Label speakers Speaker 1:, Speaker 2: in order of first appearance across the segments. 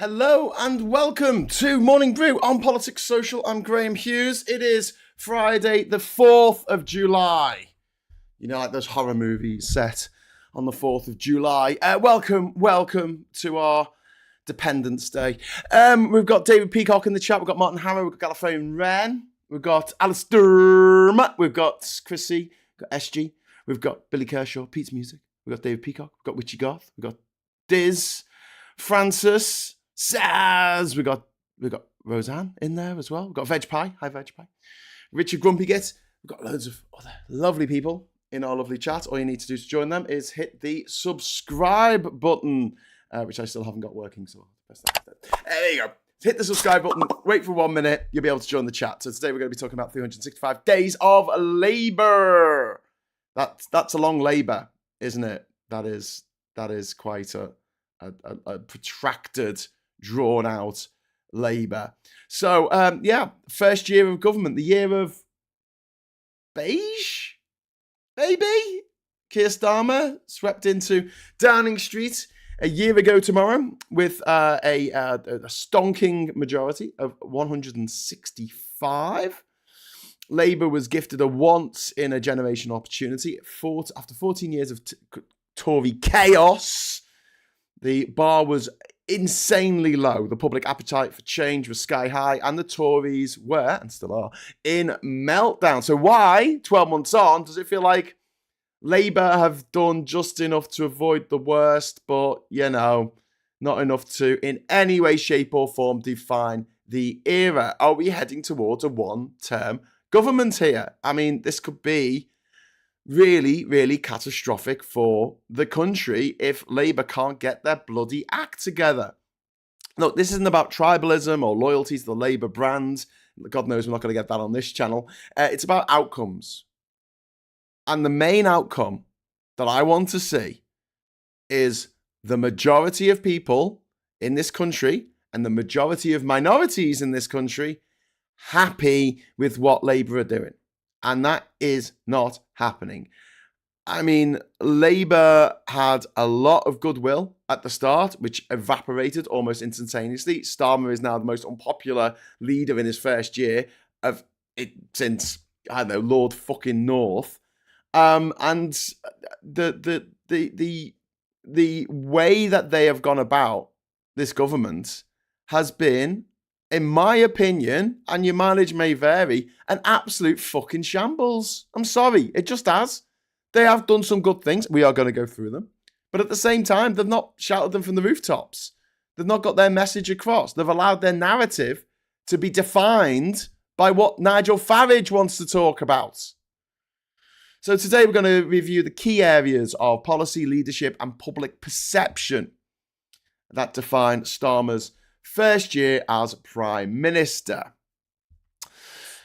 Speaker 1: Hello and welcome to Morning Brew on Politics Social. I'm Graham Hughes. It is Friday, the 4th of July. You know, like those horror movies set on the 4th of July. Welcome to our Dependence Day. We've got David Peacock in the chat. We've got Martin Harrow. We've got Gallifreyan Wren. We've got Alistair. We've got Chrissy. We've got SG. We've got Billy Kershaw, Pete's Music. We've got David Peacock. We've got Witchy Goth. We've got Diz. Francis. Saz. We've got Roseanne in there as well. We've got Veg Pie. Hi, Veg Pie. Richard Grumpy Git. We've got loads of other lovely people in our lovely chat. All you need to do to join them is hit the subscribe button, which I still haven't got working, so I'll press that instead. There you go. Hit the subscribe button. Wait for 1 minute. You'll be able to join the chat. So today we're going to be talking about 365 days of Labour. That's a long Labour, isn't it? That is quite a protracted, drawn out Labour. So, first year of government, the year of beige, maybe? Keir Starmer swept into Downing Street a year ago tomorrow with a stonking majority of 165. Labour was gifted a once-in-a-generation opportunity. After 14 years of Tory chaos, the bar was insanely low. The public appetite for change was sky high, and the Tories were, and still are, in meltdown. So why, 12 months on, does it feel like Labour have done just enough to avoid the worst, but, not enough to, in any way, shape, or form, define the era? Are we heading towards a one-term government here? I mean, this could be really, really catastrophic for the country if Labour can't get their bloody act together. Look, this isn't about tribalism or loyalty to the Labour brand. God knows we're not going to get that on this channel. It's about outcomes. And the main outcome that I want to see is the majority of people in this country and the majority of minorities in this country happy with what Labour are doing. And that is not happening. I mean, Labour had a lot of goodwill at the start, which evaporated almost instantaneously. Starmer is now the most unpopular leader in his first year of it since, I don't know, Lord fucking North. And the way that they have gone about this government has been, in my opinion, and your mileage may vary, an absolute fucking shambles. I'm sorry, it just has. They have done some good things. We are going to go through them. But at the same time, they've not shouted them from the rooftops. They've not got their message across. They've allowed their narrative to be defined by what Nigel Farage wants to talk about. So today we're going to review the key areas of policy, leadership, and public perception that define Starmer's first year as Prime Minister.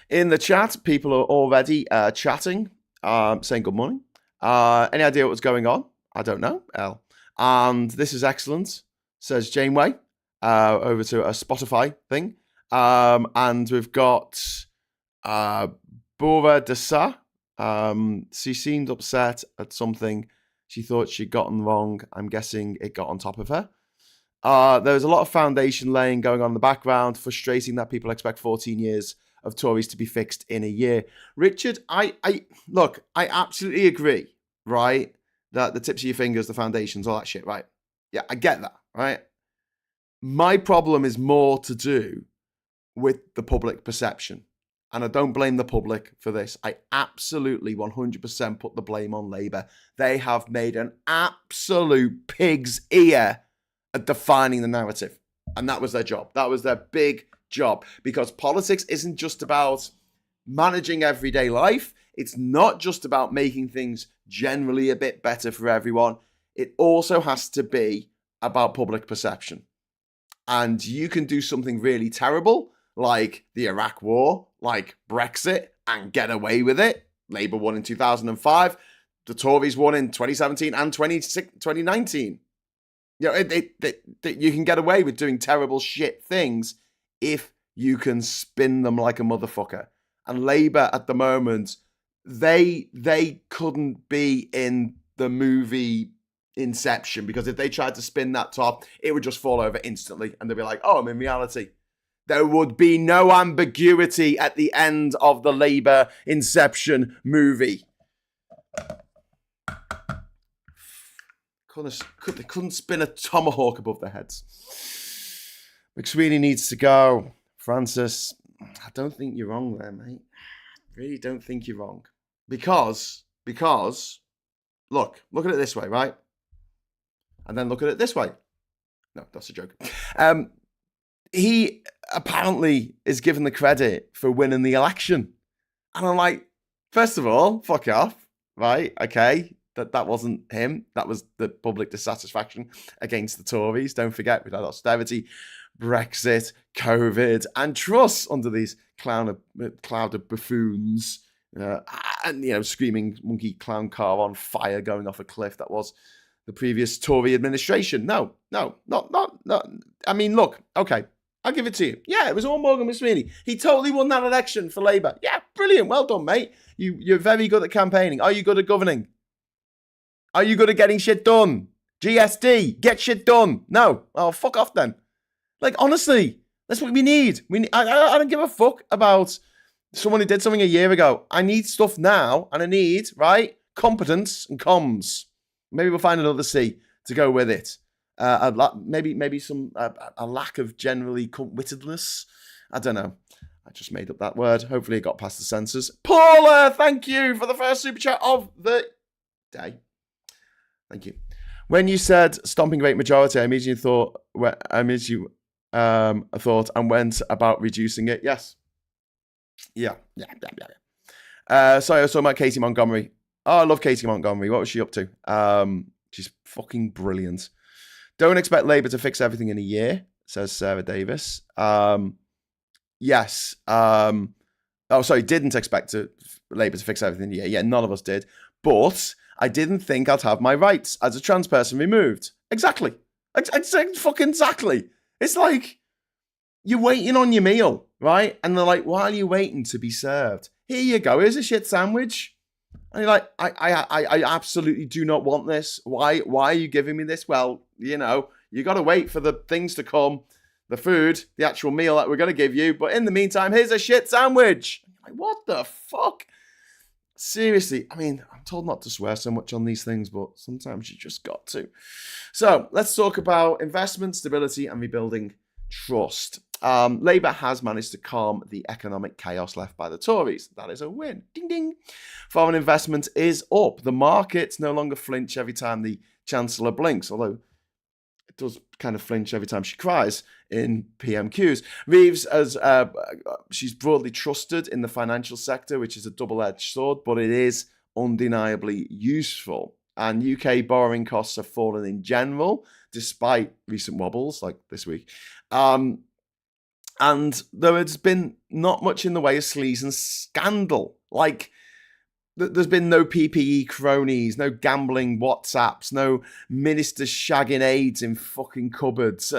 Speaker 1: In the chat, people are already chatting, saying good morning. Any idea what was going on? I don't know, L. And this is excellent, says Janeway, over to a Spotify thing. And we've got Bora Desa. She seemed upset at something she thought she'd gotten wrong. I'm guessing it got on top of her. There was a lot of foundation laying going on in the background, frustrating that people expect 14 years of Tories to be fixed in a year. Richard, I absolutely agree, right? That the tips of your fingers, the foundations, all that shit, right? Yeah, I get that, right? My problem is more to do with the public perception. And I don't blame the public for this. I absolutely 100% put the blame on Labour. They have made an absolute pig's ear at defining the narrative. And that was their job. That was their big job. Because politics isn't just about managing everyday life. It's not just about making things generally a bit better for everyone. It also has to be about public perception. And you can do something really terrible, like the Iraq War, like Brexit, and get away with it. Labour won in 2005. The Tories won in 2017 and 2019. You know, you can get away with doing terrible shit things if you can spin them like a motherfucker. And Labour at the moment, they couldn't be in the movie inception, because if they tried to spin that top, it would just fall over instantly, and they'd be like, oh, I'm in reality. There would be no ambiguity at the end of the Labour Inception movie. They couldn't spin a tomahawk above their heads. McSweeney needs to go. Francis, I don't think you're wrong there, mate. I really don't think you're wrong. Because, look at it this way, right? And then look at it this way. No, that's a joke. He apparently is given the credit for winning the election. And I'm like, first of all, fuck off, right? Okay, that wasn't him. That was the public dissatisfaction against the Tories. Don't forget, we had austerity, Brexit, COVID, and Truss under these cloud of buffoons. And, screaming monkey clown car on fire going off a cliff. That was the previous Tory administration. No. I mean, look, okay, I'll give it to you. Yeah, it was all Morgan McSweeney. He totally won that election for Labour. Yeah, brilliant. Well done, mate. You're very good at campaigning. Are you good at governing? Are you good at getting shit done? GSD, get shit done. No. Oh, fuck off then. Like, honestly, that's what we need. I don't give a fuck about someone who did something a year ago. I need stuff now, and I need, right, competence and comms. Maybe we'll find another C to go with it. Maybe some a lack of generally wittedness. I don't know. I just made up that word. Hopefully it got past the censors. Paula, thank you for the first super chat of the day. Thank you. When you said stomping great majority, I immediately thought and went about reducing it. Yes. Yeah. Sorry, I was talking about Katie Montgomery. Oh, I love Katie Montgomery. What was she up to? She's fucking brilliant. Don't expect Labour to fix everything in a year, says Sarah Davis. Yes. Didn't expect Labour to fix everything in a year. Yeah, none of us did. But I didn't think I'd have my rights as a trans person removed. Exactly. Fucking exactly. It's like, you're waiting on your meal, right? And they're like, why are you waiting to be served? Here you go. Here's a shit sandwich. And you're like, I absolutely do not want this. Why are you giving me this? Well, you got to wait for the things to come, the food, the actual meal that we're going to give you. But in the meantime, here's a shit sandwich. Like, what the fuck? Seriously, I mean, I'm told not to swear so much on these things, but sometimes you just got to. So let's talk about investment, stability, and rebuilding trust. Labour has managed to calm the economic chaos left by the Tories. That is a win. Ding, ding. Foreign investment is up. The markets no longer flinch every time the Chancellor blinks, although it does kind of flinch every time she cries in PMQs. Reeves, she's broadly trusted in the financial sector, which is a double-edged sword, but it is undeniably useful. And UK borrowing costs have fallen in general, despite recent wobbles, like this week. And there has been not much in the way of sleaze and scandal. Like, there's been no PPE cronies, no gambling WhatsApps, no ministers shagging aides in fucking cupboards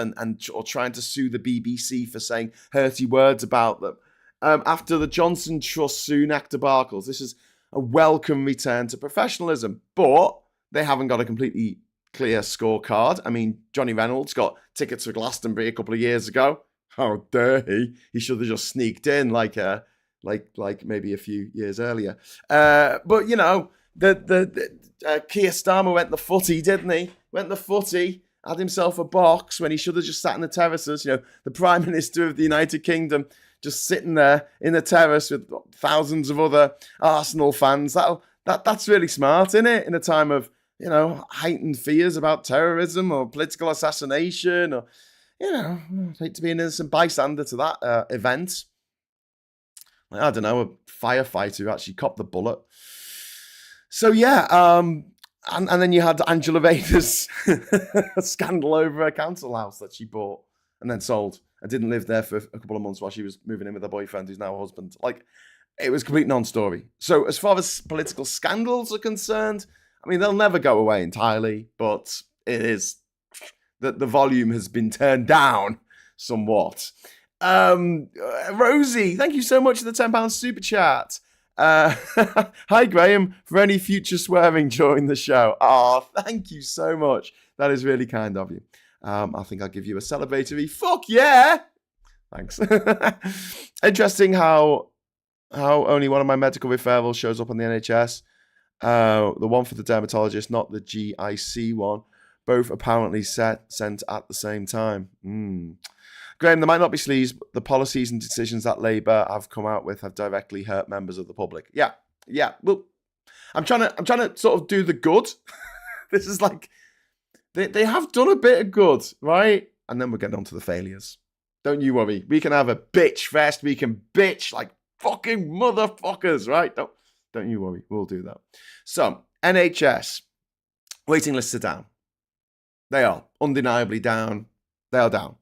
Speaker 1: or trying to sue the BBC for saying hurty words about them. After the Johnson Trust Sunak debacles, this is a welcome return to professionalism. But they haven't got a completely clear scorecard. I mean, Johnny Reynolds got tickets for Glastonbury a couple of years ago. How dare he? He should have just sneaked in like maybe a few years earlier. But the Keir Starmer went the footy, didn't he? Went the footy, had himself a box when he should have just sat in the terraces. The Prime Minister of the United Kingdom just sitting there in the terrace with thousands of other Arsenal fans. That's really smart, isn't it? In a time of heightened fears about terrorism or political assassination or. I'd hate to be an innocent bystander to that event. I don't know, a firefighter who actually copped the bullet. So, yeah, and then you had Angela Rayner's scandal over a council house that she bought and then sold and didn't live there for a couple of months while she was moving in with her boyfriend, who's now a husband. Like, it was a complete non-story. So, as far as political scandals are concerned, I mean, they'll never go away entirely, but it is... that the volume has been turned down somewhat. Rosie, thank you so much for the £10 super chat. Hi, Graham. For any future swearing during the show. Oh, thank you so much. That is really kind of you. I think I'll give you a celebratory fuck yeah. Thanks. Interesting how only one of my medical referrals shows up on the NHS. The one for the dermatologist, not the GIC one. Both apparently sent at the same time. Graham, there might not be sleaze, but the policies and decisions that Labour have come out with have directly hurt members of the public. Yeah. Well, I'm trying to sort of do the good. This is like they have done a bit of good, right? And then we're getting on to the failures. Don't you worry. We can have a bitch fest. We can bitch like fucking motherfuckers, right? Don't you worry. We'll do that. So, NHS waiting lists are down. They are undeniably down. They are down.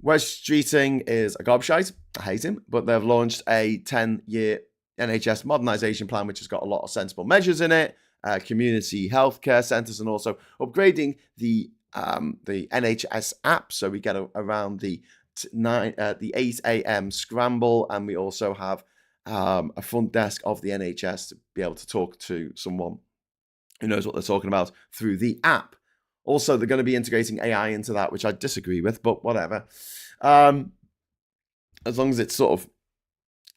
Speaker 1: West Streeting is a gobshite. I hate him. But they've launched a 10-year NHS modernisation plan, which has got a lot of sensible measures in it. Community healthcare centres, and also upgrading the NHS app, so we get around the 8 a.m. scramble, and we also have a front desk of the NHS to be able to talk to someone who knows what they're talking about through the app. Also, they're going to be integrating AI into that, which I disagree with, but whatever. As long as it's sort of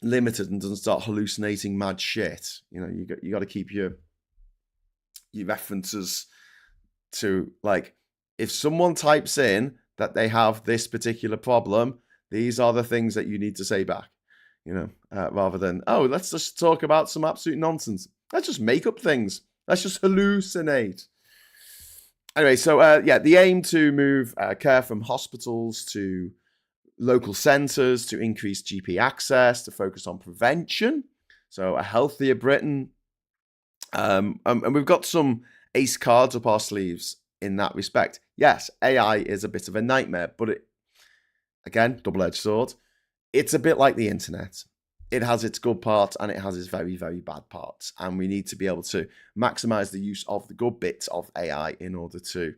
Speaker 1: limited and doesn't start hallucinating mad shit, you got to keep your references to, like, if someone types in that they have this particular problem, these are the things that you need to say back, rather than, let's just talk about some absolute nonsense. Let's just make up things. Let's just hallucinate. Anyway, so the aim to move care from hospitals to local centres, to increase GP access, to focus on prevention. So a healthier Britain. And we've got some ace cards up our sleeves in that respect. Yes, AI is a bit of a nightmare, but again, double-edged sword. It's a bit like the internet. It has its good parts and it has its very, very bad parts. And we need to be able to maximize the use of the good bits of AI in order to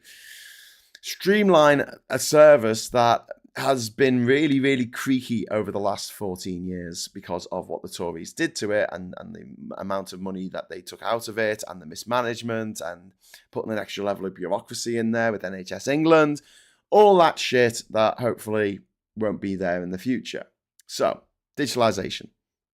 Speaker 1: streamline a service that has been really, really creaky over the last 14 years because of what the Tories did to it, and the amount of money that they took out of it, and the mismanagement, and putting an extra level of bureaucracy in there with NHS England. All that shit that hopefully won't be there in the future. So, digitalisation.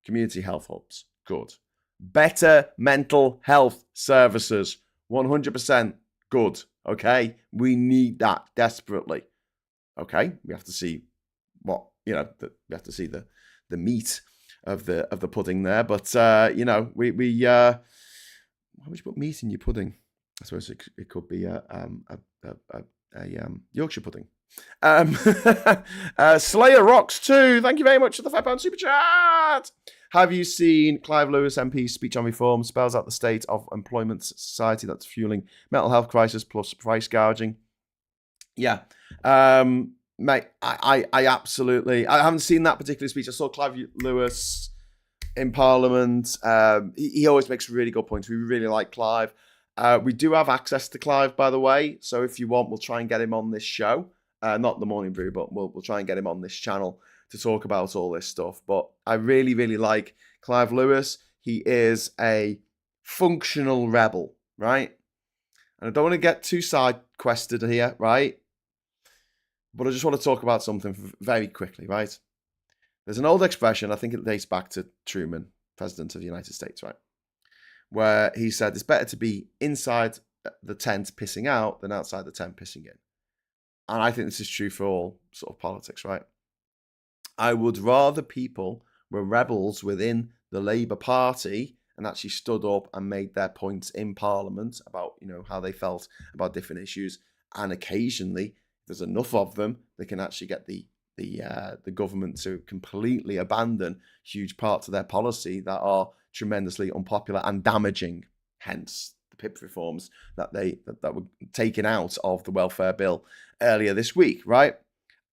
Speaker 1: Community health hubs, good. Better mental health services, 100% good, okay? We need that desperately, okay? We have to see we have to see the meat of the pudding there, but, why would you put meat in your pudding? I suppose it could be a Yorkshire pudding. Slayer Rocks 2, thank you very much for the £5 super chat. Have you seen Clive Lewis MP's speech on reform? Spells out the state of employment society that's fueling mental health crisis plus price gouging. Yeah, mate, I absolutely, I haven't seen that particular speech. I saw Clive Lewis in Parliament. He always makes really good points. We really like Clive. We do have access to Clive, by the way. So if you want, we'll try and get him on this show. Not the Morning Brew, but we'll try and get him on this channel to talk about all this stuff. But I really, really like Clive Lewis. He is a functional rebel, right? And I don't want to get too side-quested here, right? But I just want to talk about something very quickly, right? There's an old expression, I think it dates back to Truman, President of the United States, right? Where he said it's better to be inside the tent pissing out than outside the tent pissing in. And I think this is true for all sort of politics, right? I would rather people were rebels within the Labour Party and actually stood up and made their points in Parliament about, how they felt about different issues. And occasionally, if there's enough of them, they can actually get the government to completely abandon huge parts of their policy that are tremendously unpopular and damaging. Hence the PIP reforms that were taken out of the welfare bill earlier this week, right?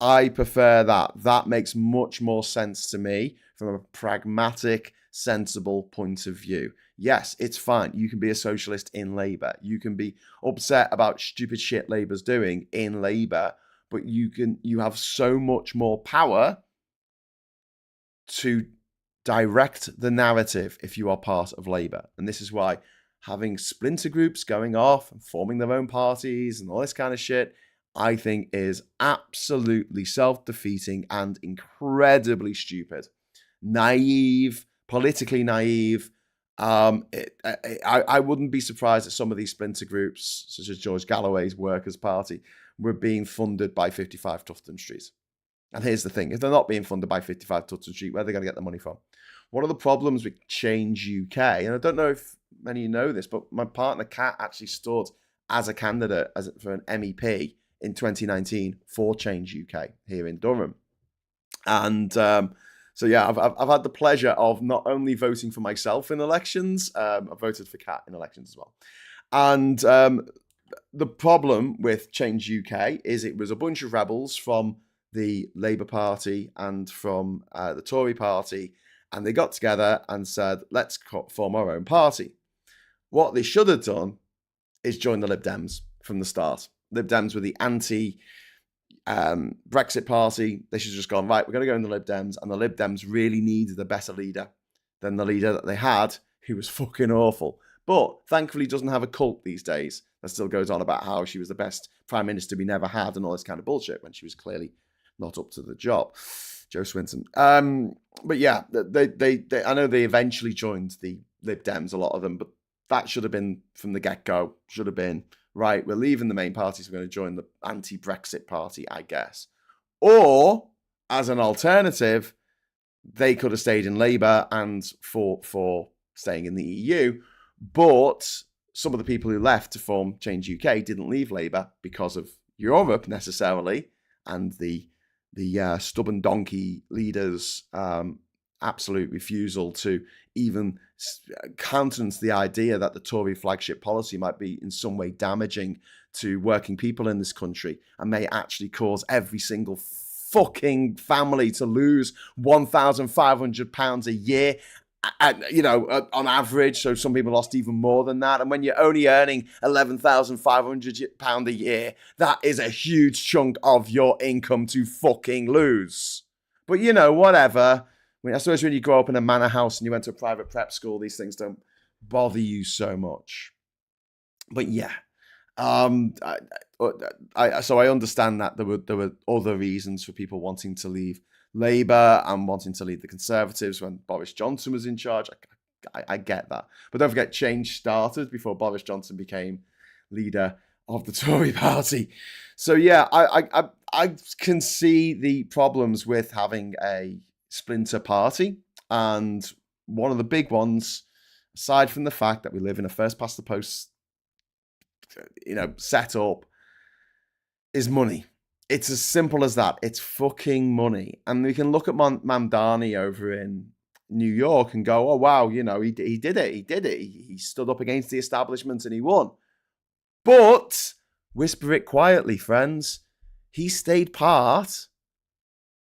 Speaker 1: I prefer that. That makes much more sense to me from a pragmatic, sensible point of view. Yes, it's fine. You can be a socialist in Labour. You can be upset about stupid shit Labour's doing in Labour, but you have so much more power to direct the narrative if you are part of Labour. And this is why having splinter groups going off and forming their own parties and all this kind of shit, I think is absolutely self-defeating and incredibly stupid. Naive, politically naive. I wouldn't be surprised that some of these splinter groups, such as George Galloway's Workers' Party, were being funded by 55 Tufton Street. And here's the thing, if they're not being funded by 55 Tufton Street, where are they going to get the money from? One of the problems with Change UK, and I don't know if many of you know this, but my partner Kat actually stood as a candidate for an MEP in 2019 for Change UK here in Durham. And so yeah, I've had the pleasure of not only voting for myself in elections, I've voted for Kat in elections as well. And the problem with Change UK is it was a bunch of rebels from the Labour Party and from the Tory Party, and they got together and said, let's form our own party. What they should have done is join the Lib Dems from the start. Lib Dems were the anti-Brexit party. They should have just gone, right, we're going to go in the Lib Dems, and the Lib Dems really needed a better leader than the leader that they had, who was fucking awful. But thankfully doesn't have a cult these days that still goes on about how she was the best prime minister we never had and all this kind of bullshit when she was clearly not up to the job. Joe Swinson. But yeah, they I know they eventually joined the Lib Dems, a lot of them, but that should have been from the get-go. Should have been, right, we're leaving the main parties, we're going to join the anti-Brexit party, I guess. Or, as an alternative, they could have stayed in Labour and fought for staying in the EU, but some of the people who left to form Change UK didn't leave Labour because of Europe necessarily, and the stubborn donkey leaders' absolute refusal to even countenance the idea that the Tory flagship policy might be in some way damaging to working people in this country and may actually cause every single fucking family to lose £1,500 a year, on average. So some people lost even more than that. And when you're only earning £11,500 a year, that is a huge chunk of your income to fucking lose. But, whatever. I suppose when you grow up in a manor house and you went to a private prep school, these things don't bother you so much. But yeah, so I understand that there were other reasons for people wanting to leave Labour and wanting to lead the Conservatives when Boris Johnson was in charge. I get that. But don't forget, change started before Boris Johnson became leader of the Tory party. So yeah, I can see the problems with having a splinter party. And one of the big ones, aside from the fact that we live in a first past the post, setup, is money. It's as simple as that. It's fucking money. And we can look at Mamdani over in New York and go, oh, wow, he did it. He did it. He stood up against the establishment and he won. But, whisper it quietly, friends, he stayed part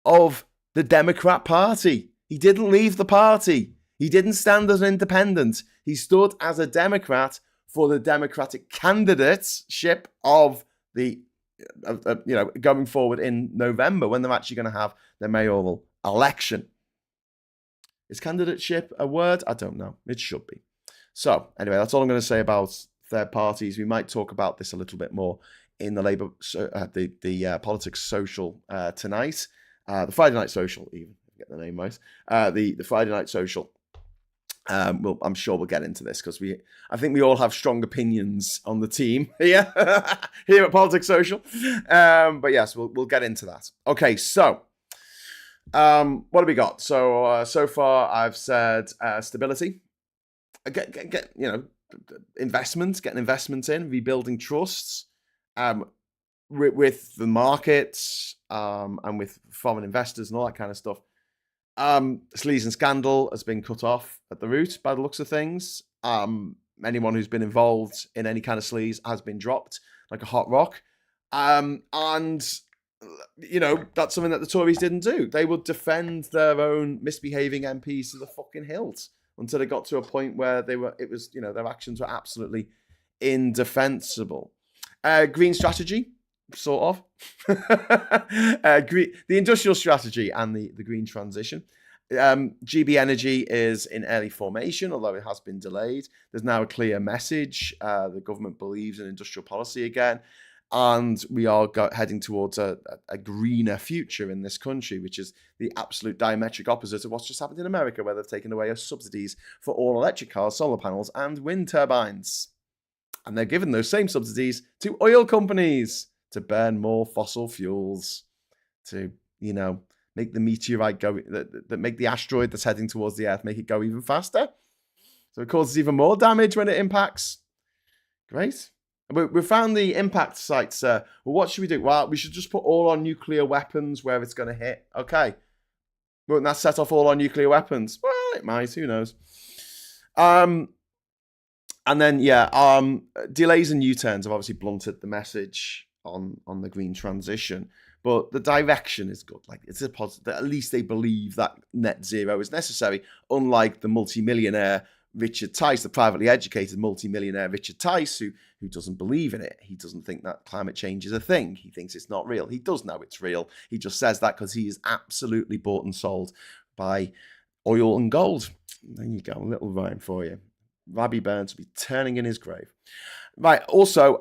Speaker 1: of the Democrat Party. He didn't leave the party. He didn't stand as an independent. He stood as a Democrat for the Democratic candidateship of the going forward in November when they're actually going to have their mayoral election. Is candidateship a word? I don't know. It should be. So anyway, that's all I'm going to say about third parties. We might talk about this a little bit more in the Labour, the Politics Social tonight. The Friday Night Social, even get the name right. The Friday Night Social. I'm sure we'll get into this because I think we all have strong opinions on the team here at Politics Social. But yes, we'll get into that. Okay, so what have we got? So far I've said stability, get investment, getting investments in, rebuilding trusts with the markets and with foreign investors and all that kind of stuff. Sleaze and scandal has been cut off at the root by the looks of things. Anyone who's been involved in any kind of sleaze has been dropped like a hot rock. And, that's something that the Tories didn't do. They would defend their own misbehaving MPs to the fucking hilt until it got to a point where their actions were absolutely indefensible. Green strategy. Sort of. The industrial strategy and the green transition. GB Energy is in early formation, although it has been delayed. There's now a clear message. The government believes in industrial policy again, and we are heading towards a greener future in this country, which is the absolute diametric opposite of what's just happened in America, where they've taken away subsidies for all electric cars, solar panels, and wind turbines. And they're giving those same subsidies to oil companies to burn more fossil fuels, to, make the meteorite go, that make the asteroid that's heading towards the Earth, make it go even faster. So it causes even more damage when it impacts. Great. We found the impact sites. Well, what should we do? Well, we should just put all our nuclear weapons where it's going to hit. Okay. Won't that set off all our nuclear weapons? Well, it might. Who knows? And then, delays and U-turns have obviously blunted the message on the green transition. But the direction is good. Like, it's a positive. At least they believe that net zero is necessary, unlike the multimillionaire Richard Tice, the privately educated multimillionaire Richard Tice, who doesn't believe in it. He doesn't think that climate change is a thing. He thinks it's not real. He does know it's real. He just says that because he is absolutely bought and sold by oil and gold. There you go, a little rhyme for you. Robbie Burns will be turning in his grave. Right, also,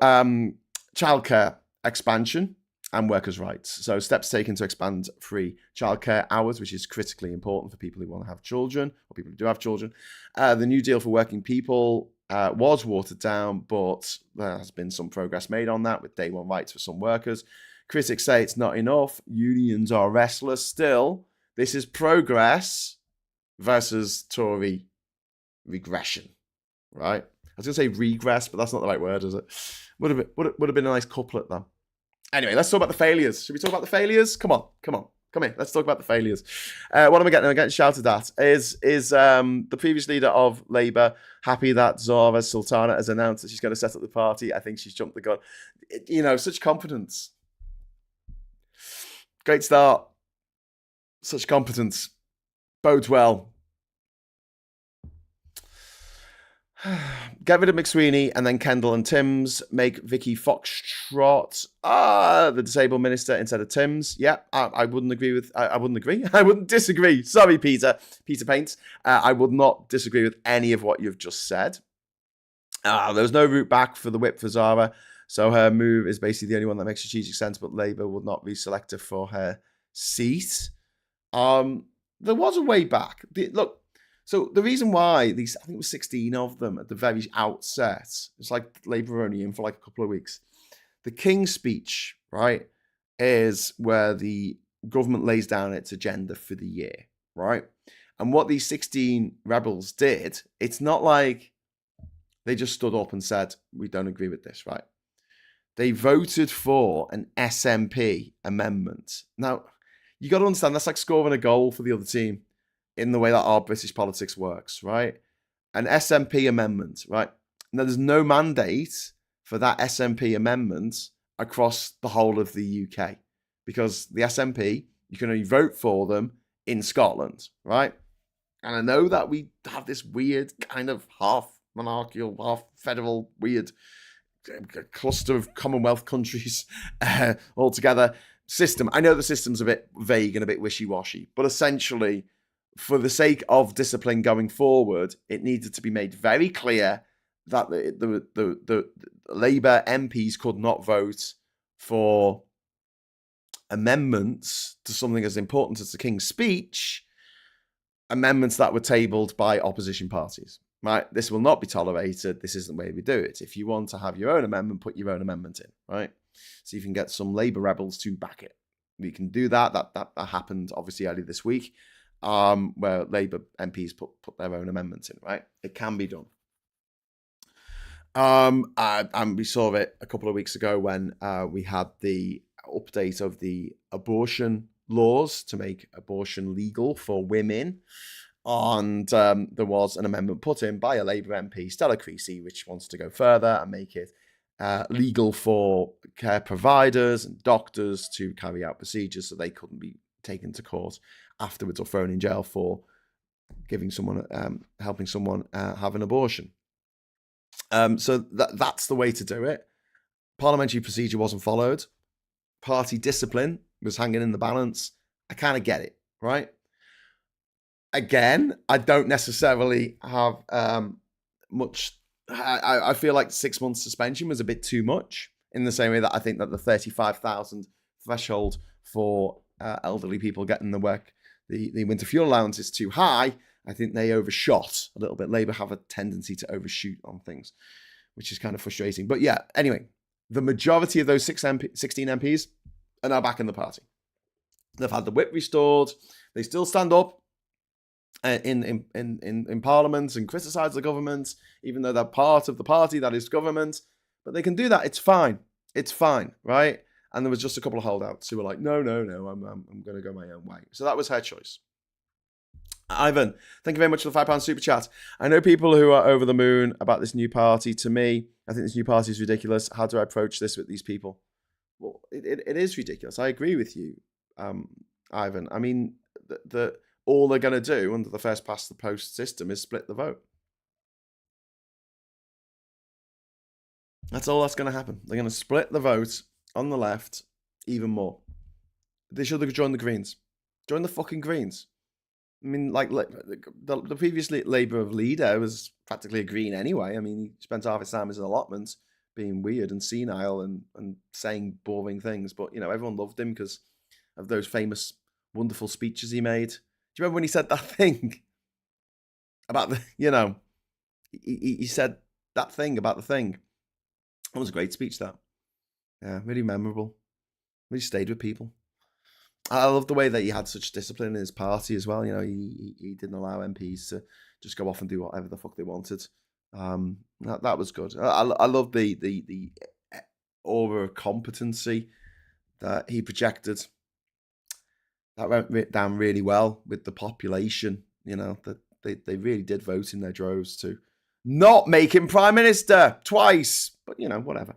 Speaker 1: childcare expansion and workers' rights. So steps taken to expand free childcare hours, which is critically important for people who want to have children, or people who do have children. The New Deal for Working People was watered down, but there has been some progress made on that with day one rights for some workers. Critics say it's not enough. Unions are restless still. This is progress versus Tory regression, right? I was going to say regress, but that's not the right word, is it? Would have been a nice couplet, though. Anyway, let's talk about the failures. Should we talk about the failures? Come on. Come here. Let's talk about the failures. What am I getting? I'm getting shouted at. Is the previous leader of Labour happy that Zara Sultana has announced that she's going to set up the party? I think she's jumped the gun. Such confidence. Great start. Such competence. Bodes well. Get rid of McSweeney and then Kendall and Timms. Make Vicky Foxtrot the disabled minister instead of Timms. Yeah, I wouldn't agree with. I wouldn't agree. I wouldn't disagree. Sorry, Peter Paints. I would not disagree with any of what you've just said. There was no route back for the whip for Zara, so her move is basically the only one that makes strategic sense. But Labour would not reselect her for her seat. There was a way back. Look. So the reason why I think it was 16 of them at the very outset, it's like Labour were only in for like a couple of weeks. The King's speech, right, is where the government lays down its agenda for the year, right? And what these 16 rebels did, it's not like they just stood up and said, we don't agree with this, right? They voted for an SNP amendment. Now, you got to understand, that's like scoring a goal for the other team. In the way that our British politics works, right? An SNP amendment, right? Now, there's no mandate for that SNP amendment across the whole of the UK because the SNP, you can only vote for them in Scotland, right? And I know that we have this weird kind of half monarchical, half federal, weird cluster of Commonwealth countries all together system. I know the system's a bit vague and a bit wishy-washy, but essentially, for the sake of discipline going forward, it needed to be made very clear that the Labour MPs could not vote for amendments to something as important as the King's speech, amendments that were tabled by opposition parties. Right? This will not be tolerated. This isn't the way we do it. If you want to have your own amendment, put your own amendment in. Right? So you can get some Labour rebels to back it. We can do that. That happened obviously earlier this week. Where Labour MPs put their own amendments in, right? It can be done. And we saw it a couple of weeks ago when we had the update of the abortion laws to make abortion legal for women. And there was an amendment put in by a Labour MP, Stella Creasy, which wants to go further and make it legal for care providers and doctors to carry out procedures so they couldn't be taken to court afterwards or thrown in jail for giving someone, helping someone have an abortion. So that's the way to do it. Parliamentary procedure wasn't followed. Party discipline was hanging in the balance. I kind of get it, right? again, I don't necessarily have much. I feel like 6 months suspension was a bit too much, in the same way that I think that the 35,000 threshold for elderly people getting the winter fuel allowance is too high. I think they overshot a little bit. Labour have a tendency to overshoot on things, which is kind of frustrating. But yeah, anyway, the majority of those 16 MPs are now back in the party. They've had the whip restored. They still stand up in Parliament and criticise the government, even though they're part of the party that is government. But they can do that. It's fine. It's fine, right? And there was just a couple of holdouts who were like, no, I'm going to go my own way. So that was her choice. Ivan, thank you very much for the £5 super chat. I know people who are over the moon about this new party. To me, I think this new party is ridiculous. How do I approach this with these people? Well, it is ridiculous. I agree with you, Ivan. I mean, all they're going to do under the first past the post system is split the vote. That's all that's going to happen. They're going to split the vote on the left even more. They should have joined the Greens. Join the fucking Greens. I mean, like the previous Labour leader was practically a Green anyway. I mean, he spent half his time as an allotment being weird and senile and saying boring things. But, everyone loved him because of those famous, wonderful speeches he made. Do you remember when he said that thing about he said that thing about the thing? That was a great speech, that. Yeah, really memorable. Really stayed with people. I love the way that he had such discipline in his party as well. He didn't allow MPs to just go off and do whatever the fuck they wanted. That was good. I love the aura of competency that he projected. That went down really well with the population. That they really did vote in their droves to not make him prime minister twice. But whatever.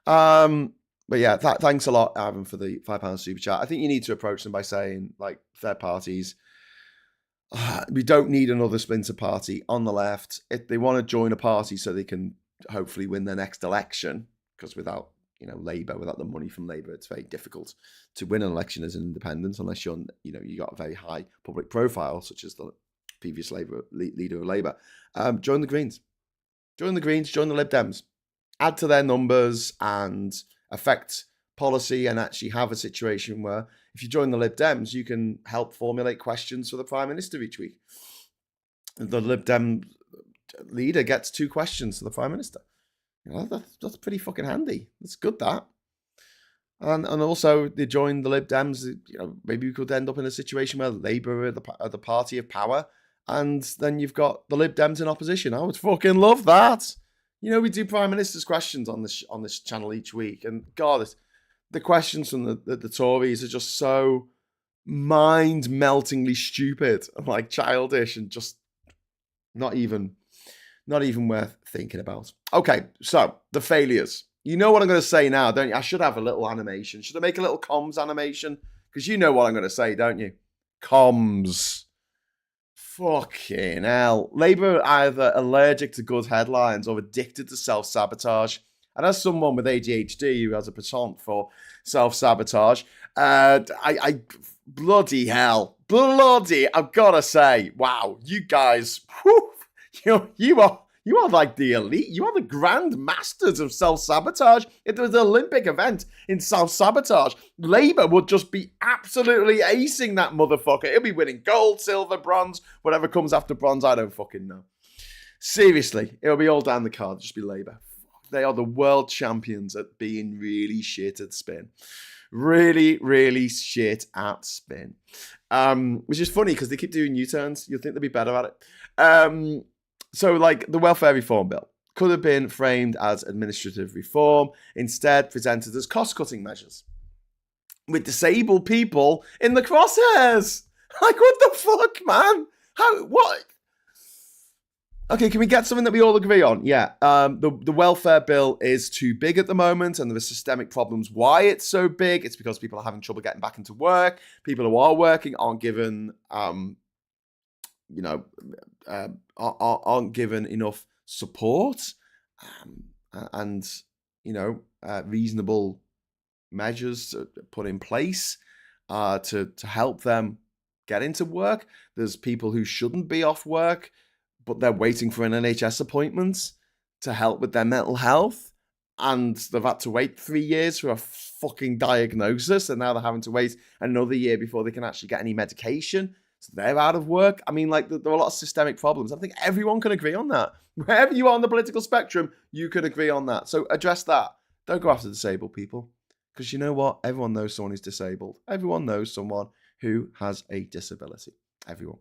Speaker 1: But yeah, thanks a lot, Ivan, for the £5 super chat. I think you need to approach them by saying, like, third parties, we don't need another splinter party on the left. If they want to join a party so they can hopefully win their next election, because without Labour, without the money from Labour, it's very difficult to win an election as an independent unless you got a very high public profile, such as the previous leader of Labour. Join the Greens. Join the Greens. Join the Lib Dems. Add to their numbers and affect policy, and actually have a situation where if you join the Lib Dems, you can help formulate questions for the Prime Minister each week. The Lib Dem leader gets 2 questions to the Prime Minister. That's pretty fucking handy. That's good, that. And also, they join the Lib Dems, maybe we could end up in a situation where Labour are the party of power, and then you've got the Lib Dems in opposition. I would fucking love that. We do Prime Minister's questions on this channel each week, and God, the questions from the Tories are just so mind-meltingly stupid and like childish and just not even worth thinking about. Okay, so the failures. You know what I'm going to say now, don't you? I should have a little animation. Should I make a little comms animation? Because you know what I'm going to say, don't you? Comms. Fucking hell. Labour are either allergic to good headlines or addicted to self-sabotage. And as someone with ADHD who has a penchant for self-sabotage, bloody hell. I've got to say, wow, you guys, you are like the elite. You are the grand masters of self-sabotage. If there was an Olympic event in self-sabotage, Labour would just be absolutely acing that motherfucker. It'll be winning gold, silver, bronze, whatever comes after bronze, I don't fucking know. Seriously, it'll be all down the card. Just be Labour. They are the world champions at being really shit at spin. Really, really shit at spin. Which is funny because they keep doing U-turns. You'd think they'd be better at it. So, like, the welfare reform bill could have been framed as administrative reform, instead presented as cost-cutting measures, with disabled people in the crosshairs. Like, what the fuck, man? What? Okay, can we get something that we all agree on? Yeah, the welfare bill is too big at the moment, and there are systemic problems why it's so big. It's because people are having trouble getting back into work. People who are working aren't given aren't given enough support and reasonable measures put in place to help them get into work. There's people who shouldn't be off work, but they're waiting for an NHS appointment to help with their mental health. And they've had to wait 3 years for a fucking diagnosis. And now they're having to wait another year before they can actually get any medication. So they're out of work. I mean, like, there are a lot of systemic problems. I think everyone can agree on that. Wherever you are on the political spectrum, you can agree on that. So address that. Don't go after disabled people. Because you know what? Everyone knows someone who's disabled. Everyone knows someone who has a disability. Everyone.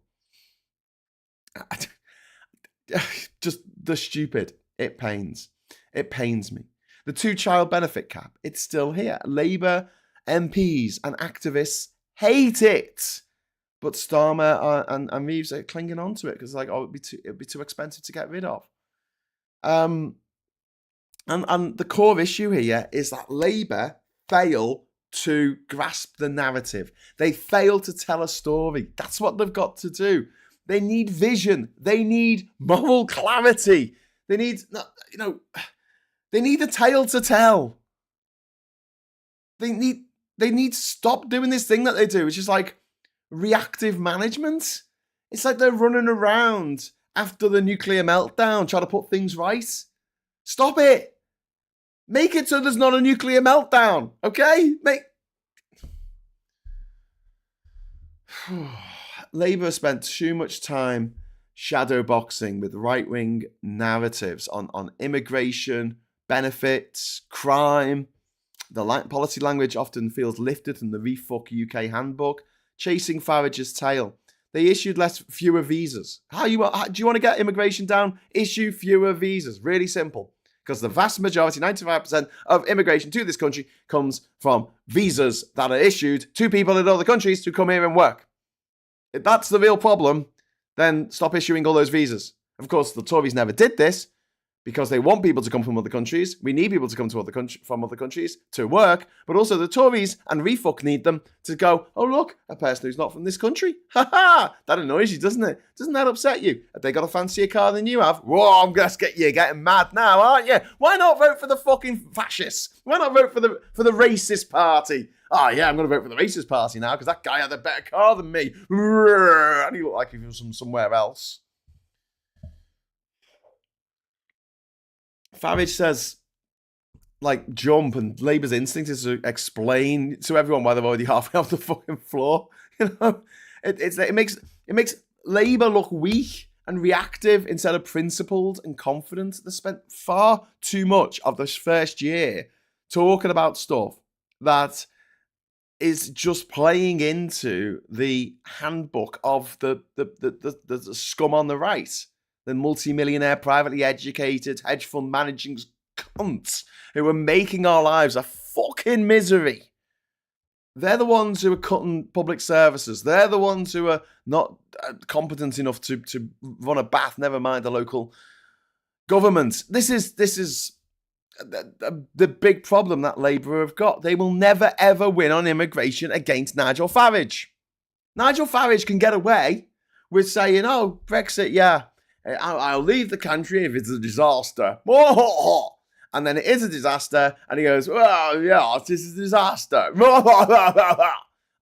Speaker 1: Just the stupid. It pains. It pains me. The 2-child benefit cap, it's still here. Labour MPs and activists hate it. But Starmer and Reeves are clinging on to it because, like, it'd be too expensive to get rid of. And the core issue here is that Labour fail to grasp the narrative. They fail to tell a story. That's what they've got to do. They need vision. They need moral clarity. They need, they need a tale to tell. They need to stop doing this thing that they do. It's just like reactive management. It's like they're running around after the nuclear meltdown trying to put things right. Stop it. Make it so there's not a nuclear meltdown, okay? Labour spent too much time shadowboxing with right-wing narratives on immigration, benefits, crime. The policy language often feels lifted from the Refuck UK handbook, chasing Farage's tail. They issued fewer visas. Do you want to get immigration down? Issue fewer visas. Really simple. Because the vast majority, 95% of immigration to this country comes from visas that are issued to people in other countries to come here and work. If that's the real problem, then stop issuing all those visas. Of course, the Tories never did this because they want people to come from other countries. We need people to come from other countries to work. But also the Tories and Refuck need them to go, oh, look, a person who's not from this country. Ha ha! That annoys you, doesn't it? Doesn't that upset you? Have they got a fancier car than you have? Whoa, I'm going to get you getting mad now, aren't you? Why not vote for the fucking fascists? Why not vote for the racist party? Oh, yeah, I'm going to vote for the racist party now because that guy had a better car than me. And he looked like he was from somewhere else. Farage says, like, jump, and Labour's instinct is to explain to everyone why they're already halfway off the fucking floor. You know, it makes Labour look weak and reactive instead of principled and confident. They spent far too much of this first year talking about stuff that is just playing into the handbook of the scum on the right. The multi-millionaire, privately educated, hedge fund managing cunts who are making our lives a fucking misery. They're the ones who are cutting public services. They're the ones who are not competent enough to run a bath, never mind a local government. This is the big problem that Labour have got. They will never, ever win on immigration against Nigel Farage. Nigel Farage can get away with saying, oh, Brexit, yeah, I'll leave the country if it's a disaster. And then it is a disaster, and he goes, well, yeah, this is a disaster.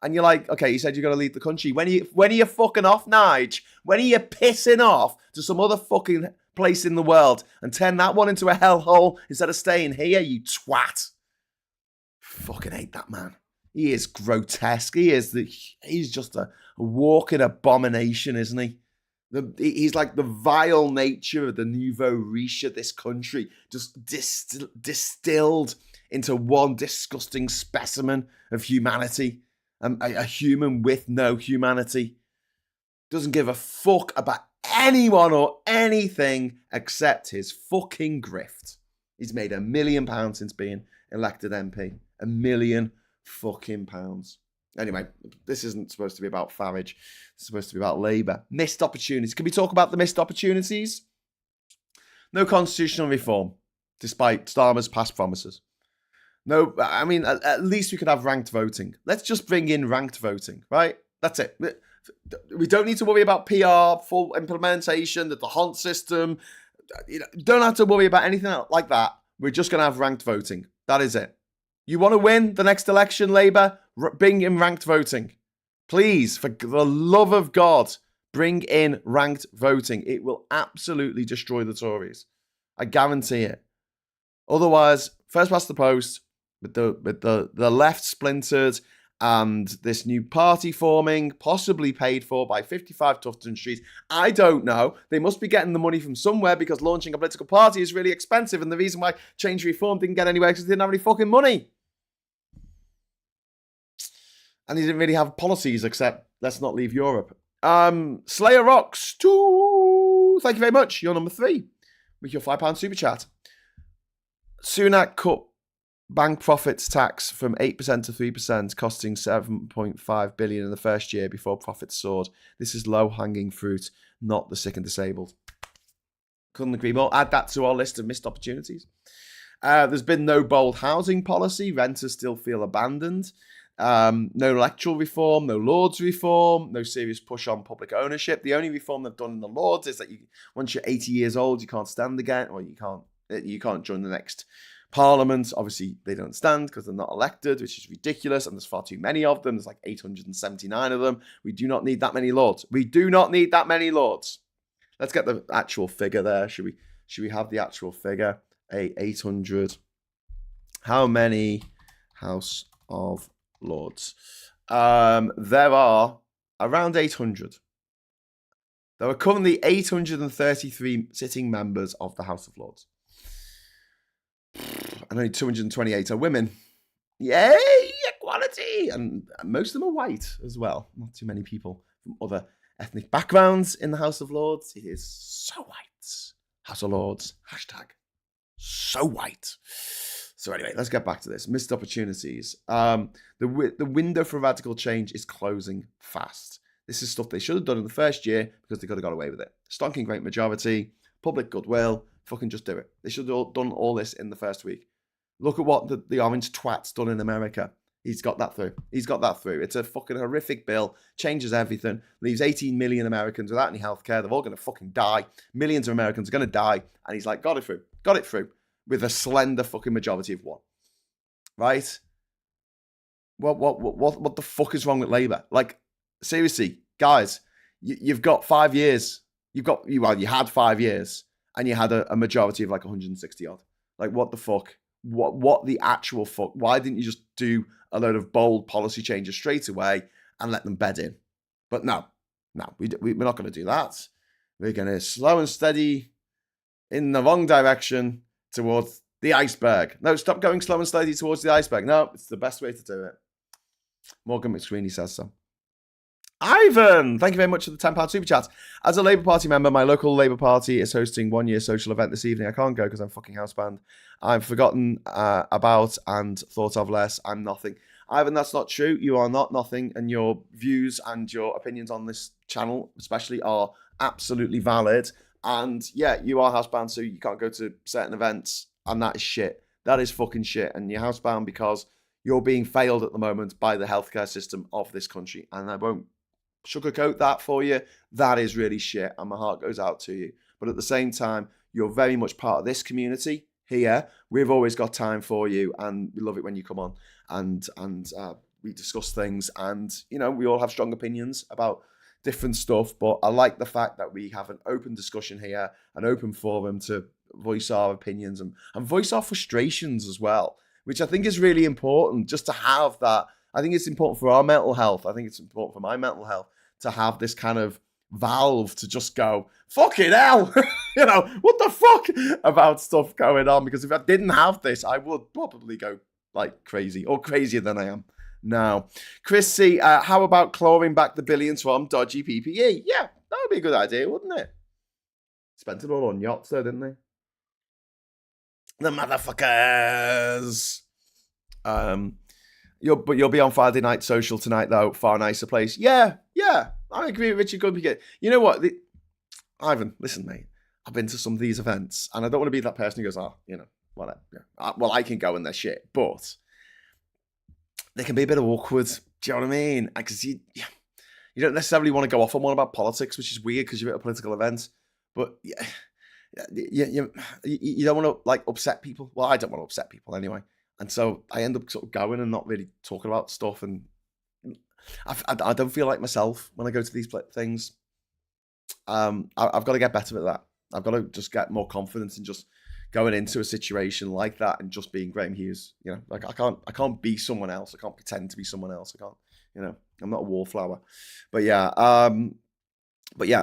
Speaker 1: And you're like, okay, you said you're going to leave the country. When are you fucking off, Nige? When are you pissing off to some other fucking place in the world and turn that one into a hellhole instead of staying here, you twat? Fucking hate that man. He is grotesque. He's just a walking abomination, isn't he? He's like the vile nature of the nouveau riche of this country, just distilled into one disgusting specimen of humanity, a human with no humanity. Doesn't give a fuck about anyone or anything except his fucking grift. He's made £1 million since being elected MP. £1 million fucking pounds. Anyway, this isn't supposed to be about Farage. It's supposed to be about Labour. Missed opportunities. Can we talk about the missed opportunities? No constitutional reform, despite Starmer's past promises. No, I mean, at least we could have ranked voting. Let's just bring in ranked voting, right? That's it. We don't need to worry about PR, full implementation, the hunt system. Don't have to worry about anything like that. We're just going to have ranked voting. That is it. You want to win the next election, Labour? Bring in ranked voting. Please, for the love of God, bring in ranked voting. It will absolutely destroy the Tories. I guarantee it. Otherwise, first past the post, with the left splintered and this new party forming, possibly paid for by 55 Tufton Street. I don't know. They must be getting the money from somewhere because launching a political party is really expensive. And the reason why Change Reform didn't get anywhere is because they didn't have any fucking money. And they didn't really have policies except let's not leave Europe. Slayer Rocks 2. Thank you very much. You're number 3 with your £5 super chat. Sunak cut bank profits tax from 8% to 3%, costing 7.5 billion in the first year before profits soared. This is low-hanging fruit, not the sick and disabled. Couldn't agree more. Add that to our list of missed opportunities. There's been no bold housing policy. Renters still feel abandoned. No electoral reform, no Lords reform, no serious push on public ownership. The only reform they've done in the Lords is that once you're 80 years old, you can't stand again, or you can't join the next Parliament. Obviously, they don't stand because they're not elected, which is ridiculous, and there's far too many of them. There's like 879 of them. We do not need that many Lords. We do not need that many Lords. Let's get the actual figure there. Should we have the actual figure? 800. How many House of Lords? There are around 800. There are currently 833 sitting members of the House of Lords. And only 228 are women. Yay, equality! And most of them are white as well. Not too many people from other ethnic backgrounds in the House of Lords. It is so white. House of Lords, hashtag so white. So anyway, let's get back to this. Missed opportunities. The window for radical change is closing fast. This is stuff they should have done in the first year because they could have got away with it. Stonking great majority, public goodwill, fucking just do it. They should have done all this in the first week. Look at what the orange twat's done in America. He's got that through. It's a fucking horrific bill, changes everything, leaves 18 million Americans without any healthcare. They're all going to fucking die. Millions of Americans are going to die. And he's like, got it through. With a slender fucking majority of one. Right? What the fuck is wrong with Labour? Like, seriously, guys, you've got 5 years. You had 5 years and you had a majority of like 160 odd. Like, what the fuck? What the actual fuck? Why didn't you just do a load of bold policy changes straight away and let them bed in? But no, we're not going to do that. We're going to slow and steady in the wrong direction towards the iceberg. No, stop going slow and steady towards the iceberg. No, it's the best way to do it. Morgan McSweeney says so. Ivan, thank you very much for the £10 super chat. As a Labour Party member, my local Labour Party is hosting 1 year social event this evening. I can't go because I'm fucking housebound. I'm forgotten about and thought of less. I'm nothing. Ivan, that's not true. You are not nothing, and your views and your opinions on this channel, especially, are absolutely valid. And yeah, you are housebound, so you can't go to certain events, and that is shit. That is fucking shit. And you're housebound because you're being failed at the moment by the healthcare system of this country. And I won't sugarcoat that for you. That is really shit, and my heart goes out to you. But at the same time, you're very much part of this community here. We've always got time for you, and we love it when you come on and we discuss things. And you know, we all have strong opinions about different stuff, but I like the fact that we have an open discussion here, an open forum to voice our opinions and voice our frustrations as well, which I think is really important, just to have that. I think it's important for our mental health. I think it's important for my mental health to have this kind of valve to just go, fucking hell, you know, what the fuck about stuff going on? Because if I didn't have this, I would probably go like crazy, or crazier than I am now. Chris C, how about clawing back the billions from dodgy PPE? Yeah, that would be a good idea, wouldn't it? Spent it all on yachts though, didn't they? The motherfuckers. You'll be on Friday Night Social tonight, though. Far nicer place. Yeah. I agree with Richard Goodby. You know what? Ivan, listen, mate. I've been to some of these events, and I don't want to be that person who goes, whatever. Yeah. Well, I can go in their shit, but they can be a bit awkward. Do you know what I mean? Because you don't necessarily want to go off on one about politics, which is weird because you're at a political event. But you don't want to like upset people. Well, I don't want to upset people anyway. And so I end up sort of going and not really talking about stuff. And I don't feel like myself when I go to these things. I've got to get better at that. I've got to just get more confidence in just going into a situation like that and just being Graham Hughes. You know, like I can't be someone else. I can't pretend to be someone else. I can't, you know, I'm not a wallflower. But yeah,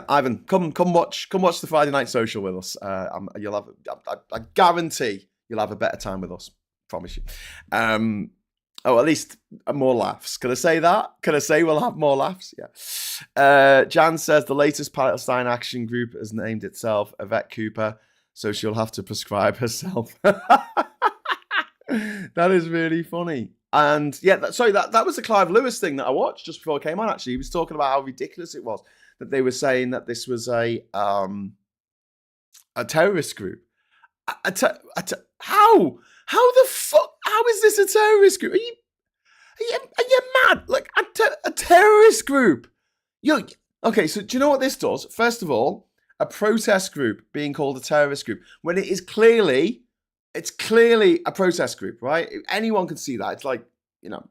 Speaker 1: Ivan, come watch the Friday Night Social with us. You'll have, I guarantee you'll have a better time with us. Promise you. Oh, at least more laughs. Can I say that? Can I say we'll have more laughs? Yeah. Jan says the latest Palestine action group has named itself Yvette Cooper, so she'll have to prescribe herself. That is really funny. And yeah, that was the Clive Lewis thing that I watched just before I came on, actually. He was talking about how ridiculous it was that they were saying that this was a terrorist group. How the fuck? How is this a terrorist group? Are you mad? Like a terrorist group? Okay. So do you know what this does? First of all, a protest group being called a terrorist group when it's clearly a protest group, right? Anyone can see that. It's like, you know.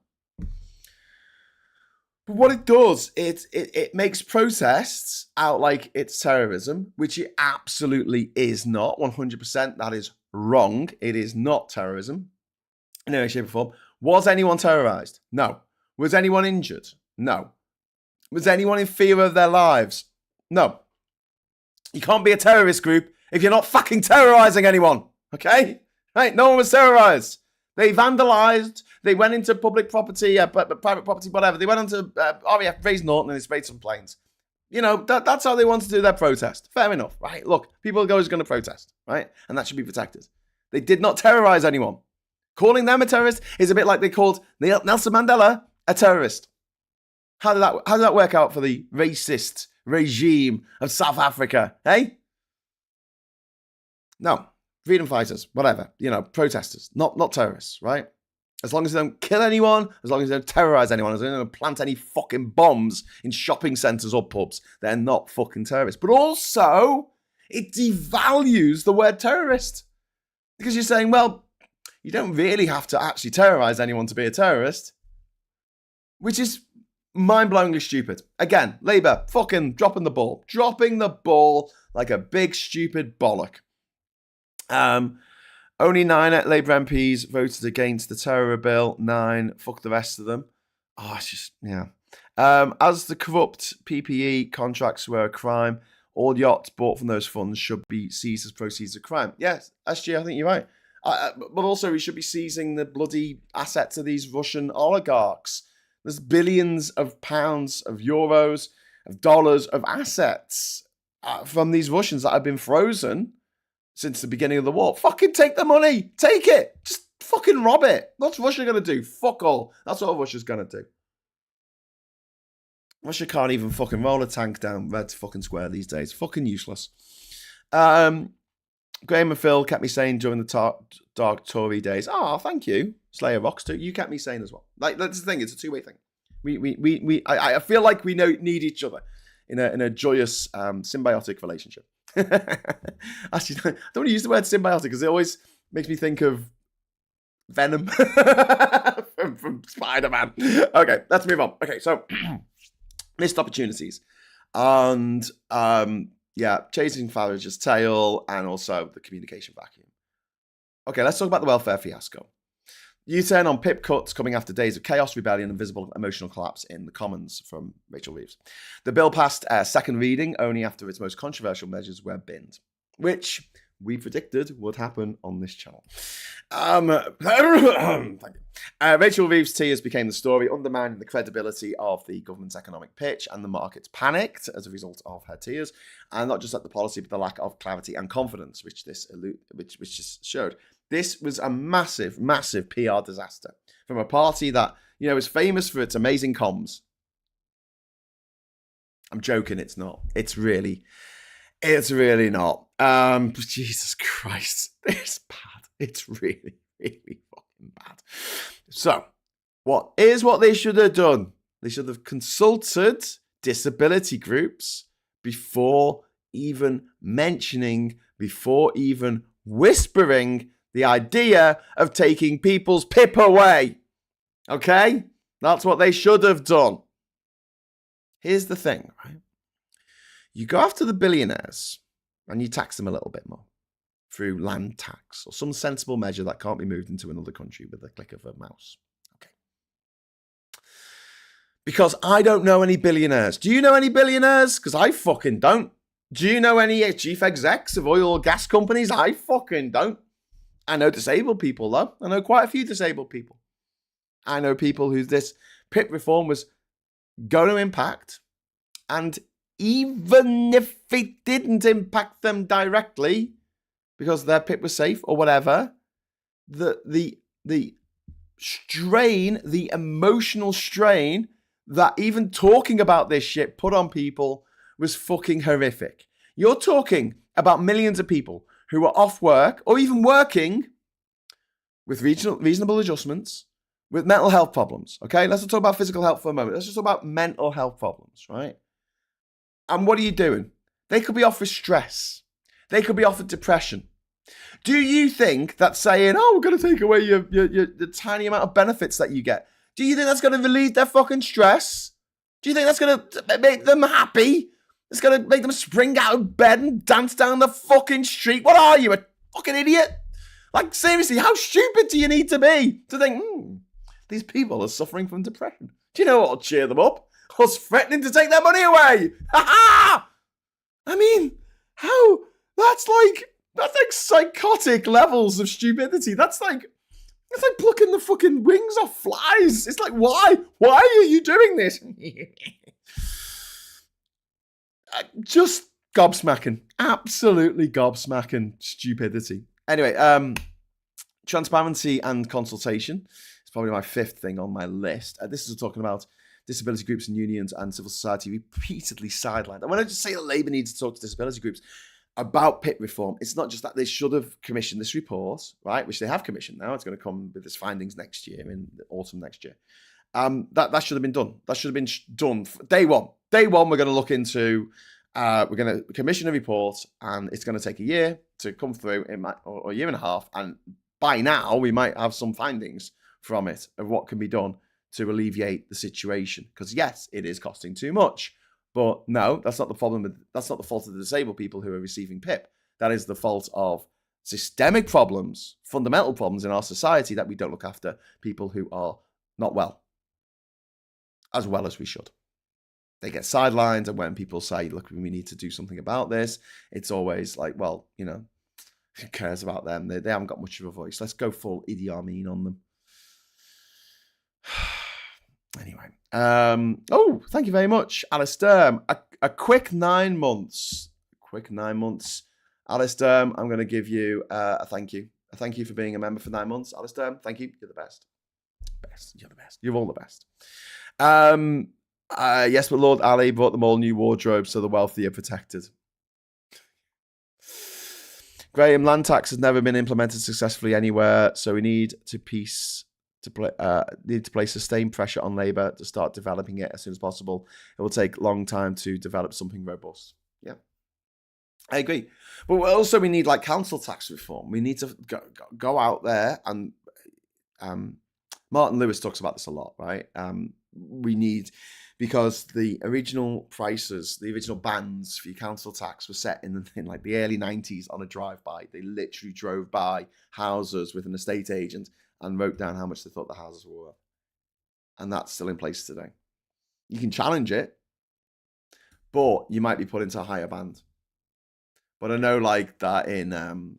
Speaker 1: But what it does, it makes protests out like it's terrorism, which it absolutely is not. 100%, that is wrong. It is not terrorism in any shape or form. Was anyone terrorized? No. Was anyone injured? No. Was anyone in fear of their lives? No. You can't be a terrorist group if you're not fucking terrorizing anyone, okay? Right? No one was terrorized. They vandalized. They went into public property, private property, whatever. They went onto RAF Raise Norton and they sprayed some planes. You know, that's how they want to do their protest. Fair enough, right? Look, people are always going to protest, right? And that should be protected. They did not terrorize anyone. Calling them a terrorist is a bit like they called Nelson Mandela a terrorist. How did that work out for the racist regime of South Africa, hey? No. Freedom fighters, whatever, you know, protesters, not terrorists, right? As long as they don't kill anyone, as long as they don't terrorize anyone, as long as they don't plant any fucking bombs in shopping centres or pubs, they're not fucking terrorists. But also, it devalues the word terrorist. Because you're saying, well, you don't really have to actually terrorize anyone to be a terrorist. Which is mind-blowingly stupid. Again, Labour, fucking dropping the ball. Dropping the ball like a big stupid bollock. Only 9 Labour MPs voted against the terror bill. 9, fuck the rest of them. Oh, it's just, yeah. As the corrupt PPE contracts were a crime, all yachts bought from those funds should be seized as proceeds of crime. Yes, SG, I think you're right. But also, we should be seizing the bloody assets of these Russian oligarchs. There's billions of pounds, of euros, of dollars, of assets from these Russians that have been frozen since the beginning of the war. Fucking take the money. Take it. Just fucking rob it. What's Russia going to do? Fuck all. That's what Russia's going to do. Russia can't even fucking roll a tank down Red fucking Square these days. Fucking useless. Graham and Phil kept me sane during the dark Tory days. Oh, thank you. Slayer rocks too. You kept me sane as well. Like, that's the thing. It's a two-way thing. I feel like we need each other in a joyous, symbiotic relationship. Actually, I don't want to use the word symbiotic because it always makes me think of Venom from Spider-Man. Okay, let's move on. Okay, so missed opportunities. And chasing Farage's tail and also the communication vacuum. Okay, let's talk about the welfare fiasco. U-turn on Pip cuts coming after days of chaos, rebellion, and visible emotional collapse in the Commons from Rachel Reeves. The bill passed second reading only after its most controversial measures were binned, which we predicted would happen on this channel. Rachel Reeves' tears became the story, undermining the credibility of the government's economic pitch, and the markets panicked as a result of her tears, and not just at the policy, but the lack of clarity and confidence, which just showed. This was a massive, massive PR disaster from a party that, you know, is famous for its amazing comms. I'm joking, it's not. It's really not. Jesus Christ, it's bad. It's really, really fucking bad. So, what they should have done? They should have consulted disability groups before even mentioning, before even whispering the idea of taking people's PIP away. Okay? That's what they should have done. Here's the thing, right? You go after the billionaires and you tax them a little bit more through land tax or some sensible measure that can't be moved into another country with a click of a mouse. Okay. Because I don't know any billionaires. Do you know any billionaires? Because I fucking don't. Do you know any chief execs of oil or gas companies? I fucking don't. I know disabled people, though. I know quite a few disabled people. I know people who this PIP reform was going to impact. And even if it didn't impact them directly, because their PIP was safe or whatever, the strain, the emotional strain that even talking about this shit put on people was fucking horrific. You're talking about millions of people who are off work or even working with reasonable adjustments with mental health problems. Okay, let's not talk about physical health for a moment. Let's just talk about mental health problems, right? And what are you doing? They could be off with stress. They could be off with depression. Do you think that saying, oh, we're going to take away your the tiny amount of benefits that you get, do you think that's going to relieve their fucking stress? Do you think that's going to make them happy? It's going to make them spring out of bed and dance down the fucking street? What are you, a fucking idiot? Like, seriously, how stupid do you need to be to think, these people are suffering from depression? Do you know what'll cheer them up? Us threatening to take their money away. Ha ha! I mean, how? That's like psychotic levels of stupidity. That's like plucking the fucking wings off flies. It's like, why? Why are you doing this? Just gobsmacking. Absolutely gobsmacking stupidity. Anyway, transparency and consultation is probably my fifth thing on my list. This is talking about disability groups and unions and civil society repeatedly sidelined. And when I just say that Labour needs to talk to disability groups about PIP reform, it's not just that they should have commissioned this report, right, which they have commissioned now. It's going to come with its findings next year, in the autumn next year. That should have been done. That should have been done day one. Day one, we're going to look into, we're going to commission a report, and it's going to take a year to come through, or a year and a half. And by now, we might have some findings from it of what can be done to alleviate the situation. Because yes, it is costing too much. But no, that's not the problem. That's not the fault of the disabled people who are receiving PIP. That is the fault of systemic problems, fundamental problems in our society, that we don't look after people who are not well as we should. They get sidelined, and when people say, look, we need to do something about this, it's always like, well, you know, who cares about them? They haven't got much of a voice. Let's go full Idi Amin on them. Anyway. Oh, thank you very much, Alice Durham. A quick 9 months. Alice Durham, I'm going to give you a thank you. A thank you for being a member for 9 months. Alice Durham, thank you. You're the best. You're the best. You're all the best. Yes, but Lord Ali bought them all new wardrobes so the wealthy are protected. Graham, land tax has never been implemented successfully anywhere, so we need to place sustained pressure on Labour to start developing it as soon as possible. It will take a long time to develop something robust. Yeah, I agree. But also we need like council tax reform. We need to go out there, and Martin Lewis talks about this a lot, right? We need, because the original prices, the original bands for your council tax were set in like the early 90s on a drive-by. They literally drove by houses with an estate agent and wrote down how much they thought the houses were worth. And that's still in place today. You can challenge it, but you might be put into a higher band. But I know like that in...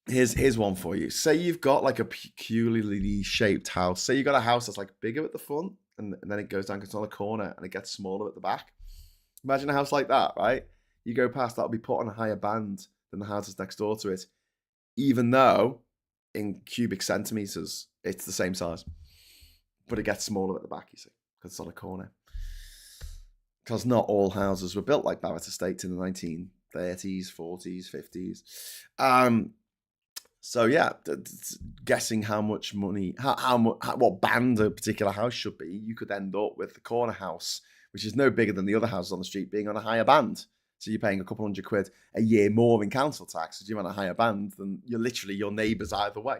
Speaker 1: Here's one for you. Say you've got like a peculiarly shaped house. Say you've got a house that's like bigger at the front, and then it goes down, goes on a corner, and it gets smaller at the back. Imagine a house like that, right? You go past, that'll be put on a higher band than the houses next door to it, even though in cubic centimeters it's the same size, but it gets smaller at the back, you see, because it's on a corner. Because not all houses were built like Barrett Estates in the 1930s, 40s, 50s. So yeah, guessing how much money, what band a particular house should be, you could end up with the corner house, which is no bigger than the other houses on the street, being on a higher band. So you're paying a couple £100 a year more in council tax. If you're on a higher band, then you're literally your neighbours either way.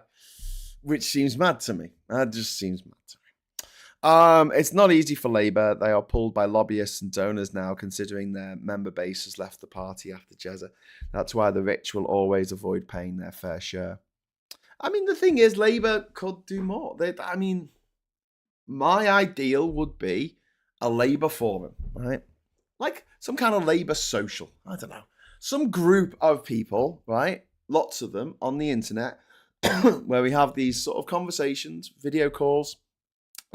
Speaker 1: which seems mad to me. That just seems mad to me. It's not easy for Labour. They are pulled by lobbyists and donors now, considering their member base has left the party after Jezza. That's why the rich will always avoid paying their fair share. I mean, the thing is, Labour could do more. My ideal would be a Labour forum, right? Like some kind of Labour social. I don't know. Some group of people, right? Lots of them on the internet, where we have these sort of conversations, video calls,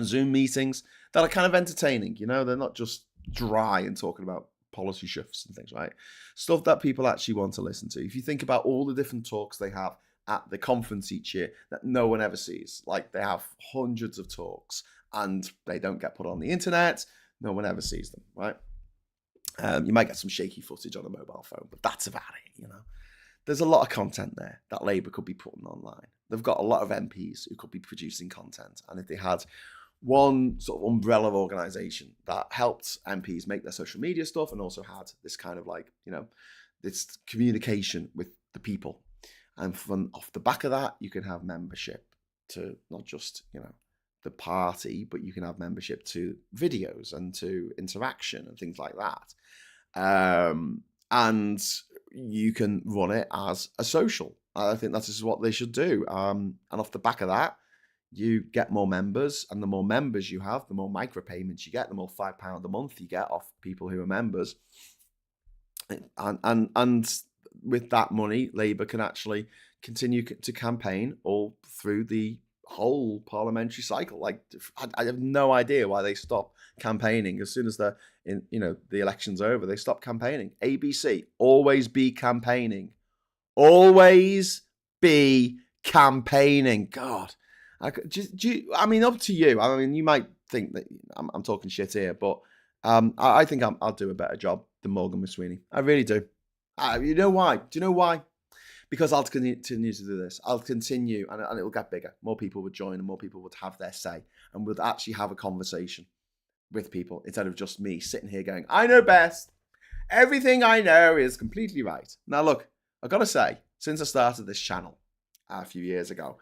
Speaker 1: Zoom meetings that are kind of entertaining. They're not just dry and talking about policy shifts and things, right? Stuff that people actually want to listen to. If you think about all the different talks they have at the conference each year that no one ever sees, like they have hundreds of talks and they don't get put on the internet, no one ever sees them, right? You might get some shaky footage on a mobile phone, but that's about it, There's a lot of content there that Labour could be putting online. They've got a lot of MPs who could be producing content. And if they had one sort of umbrella organisation that helped MPs make their social media stuff and also had this kind of this communication with the people. And from off the back of that, you can have membership to not just, the party, but you can have membership to videos and to interaction and things like that. And you can run it as a social. I think that is what they should do. And off the back of that, you get more members, and the more members you have, the more micropayments you get, the more £5 a month you get off people who are members. And with that money, Labour can actually continue to campaign all through the whole parliamentary cycle. Like, I have no idea why they stop campaigning as soon as the election's over. They stop campaigning. ABC, always be campaigning. Always be campaigning. God. Up to you. I mean, you might think that I'm talking shit here, but I think I'll do a better job than Morgan McSweeney. I really do. You know why? Do you know why? Because I'll continue to do this. I'll continue, and it'll get bigger. More people would join, and more people would have their say, and would actually have a conversation with people instead of just me sitting here going, I know best. Everything I know is completely right. Now, look, I've got to say, since I started this channel a few years ago,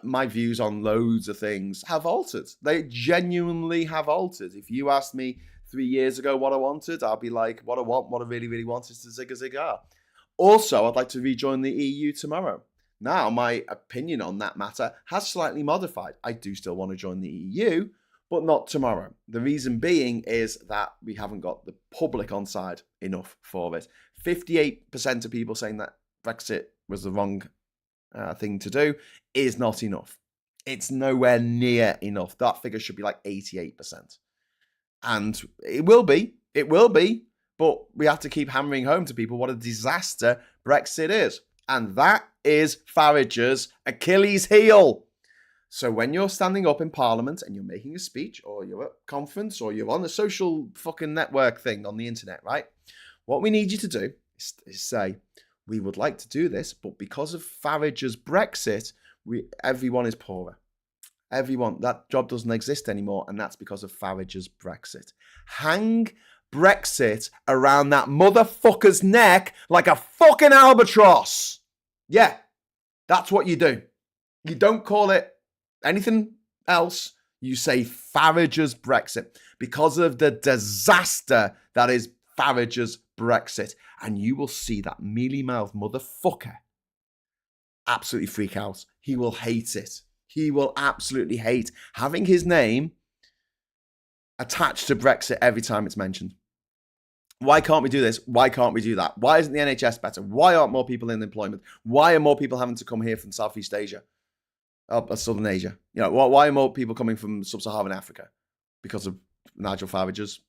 Speaker 1: my views on loads of things have altered. They genuinely have altered. If you asked me 3 years ago what I wanted, I'd be like, what I really, really want is to zig a zigar. Also, I'd like to rejoin the EU tomorrow. Now, my opinion on that matter has slightly modified. I do still want to join the EU, but not tomorrow. The reason being is that we haven't got the public on side enough for it. 58% of people saying that Brexit was the wrong thing to do is not enough. It's nowhere near enough. That figure should be like 88%. And it will be, but we have to keep hammering home to people what a disaster Brexit is. And that is Farage's Achilles heel. So when you're standing up in Parliament and you're making a speech, or you're at a conference, or you're on a social fucking network thing on the internet, right? What we need you to do is say, we would like to do this, but because of Farage's Brexit, everyone is poorer. Everyone, that job doesn't exist anymore, and that's because of Farage's Brexit. Hang Brexit around that motherfucker's neck like a fucking albatross. Yeah, that's what you do. You don't call it anything else. You say Farage's Brexit because of the disaster that is Farage's Brexit. And you will see that mealy-mouthed motherfucker absolutely freak out. He will hate it. He will absolutely hate having his name attached to Brexit every time it's mentioned. Why can't we do this? Why can't we do that? Why isn't the NHS better? Why aren't more people in employment? Why are more people having to come here from Southeast Asia? Southern Asia? Why are more people coming from Sub-Saharan Africa? Because of Nigel Farage's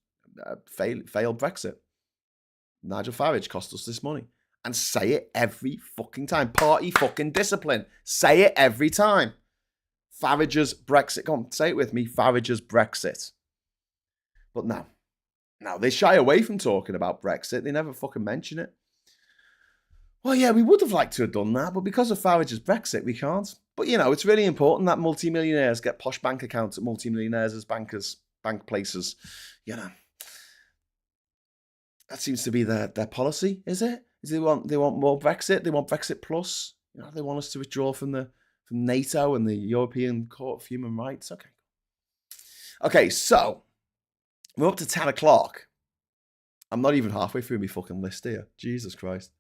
Speaker 1: failed Brexit. Nigel Farage cost us this money. And say it every fucking time. Party fucking discipline. Say it every time. Farage's Brexit. Come on, say it with me. Farage's Brexit. But now they shy away from talking about Brexit. They never fucking mention it. Well, yeah, we would have liked to have done that, but because of Farage's Brexit, we can't. But, it's really important that multimillionaires get posh bank accounts at multimillionaires as bankers, bank places. That seems to be their policy, is it? They want more Brexit. They want Brexit plus. They want us to withdraw from the from NATO and the European Court of Human Rights. Okay, so we're up to 10 o'clock. I'm not even halfway through my fucking list here. Jesus Christ.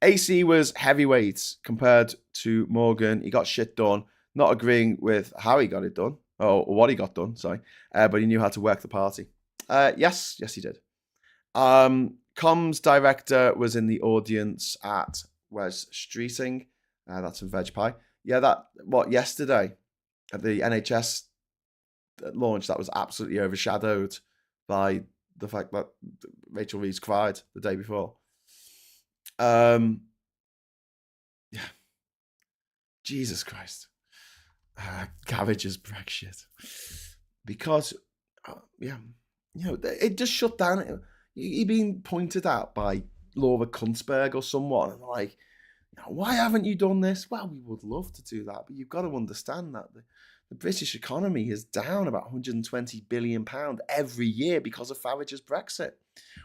Speaker 1: AC was heavyweight compared to Morgan. He got shit done. Not agreeing with how he got it done. Or what he got done, sorry. But he knew how to work the party. Yes, he did. Comms director was in the audience at Wes Streeting. That's from Veg Pie. Yeah, yesterday at the NHS launch, that was absolutely overshadowed by the fact that Rachel Reeves cried the day before. Yeah. Jesus Christ. Garage's Brexit. Because, it just shut down. He being pointed out by Laura Kunzberg or someone, and like, why haven't you done this? Well, we would love to do that, but you've got to understand that the British economy is down about £120 billion every year because of Farage's Brexit.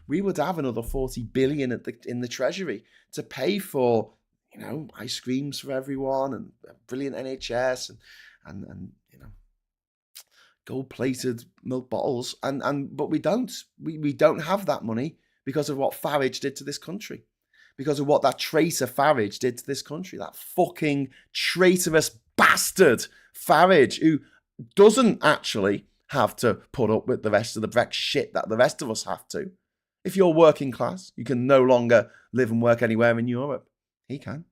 Speaker 1: We would have another 40 billion in the Treasury to pay for, ice creams for everyone and a brilliant NHS and gold-plated milk bottles, but we don't. We don't have that money because of what Farage did to this country, because of what that traitor Farage did to this country. That fucking traitorous bastard Farage, who doesn't actually have to put up with the rest of the Brexit shit that the rest of us have to. If you're working class, you can no longer live and work anywhere in Europe. He can.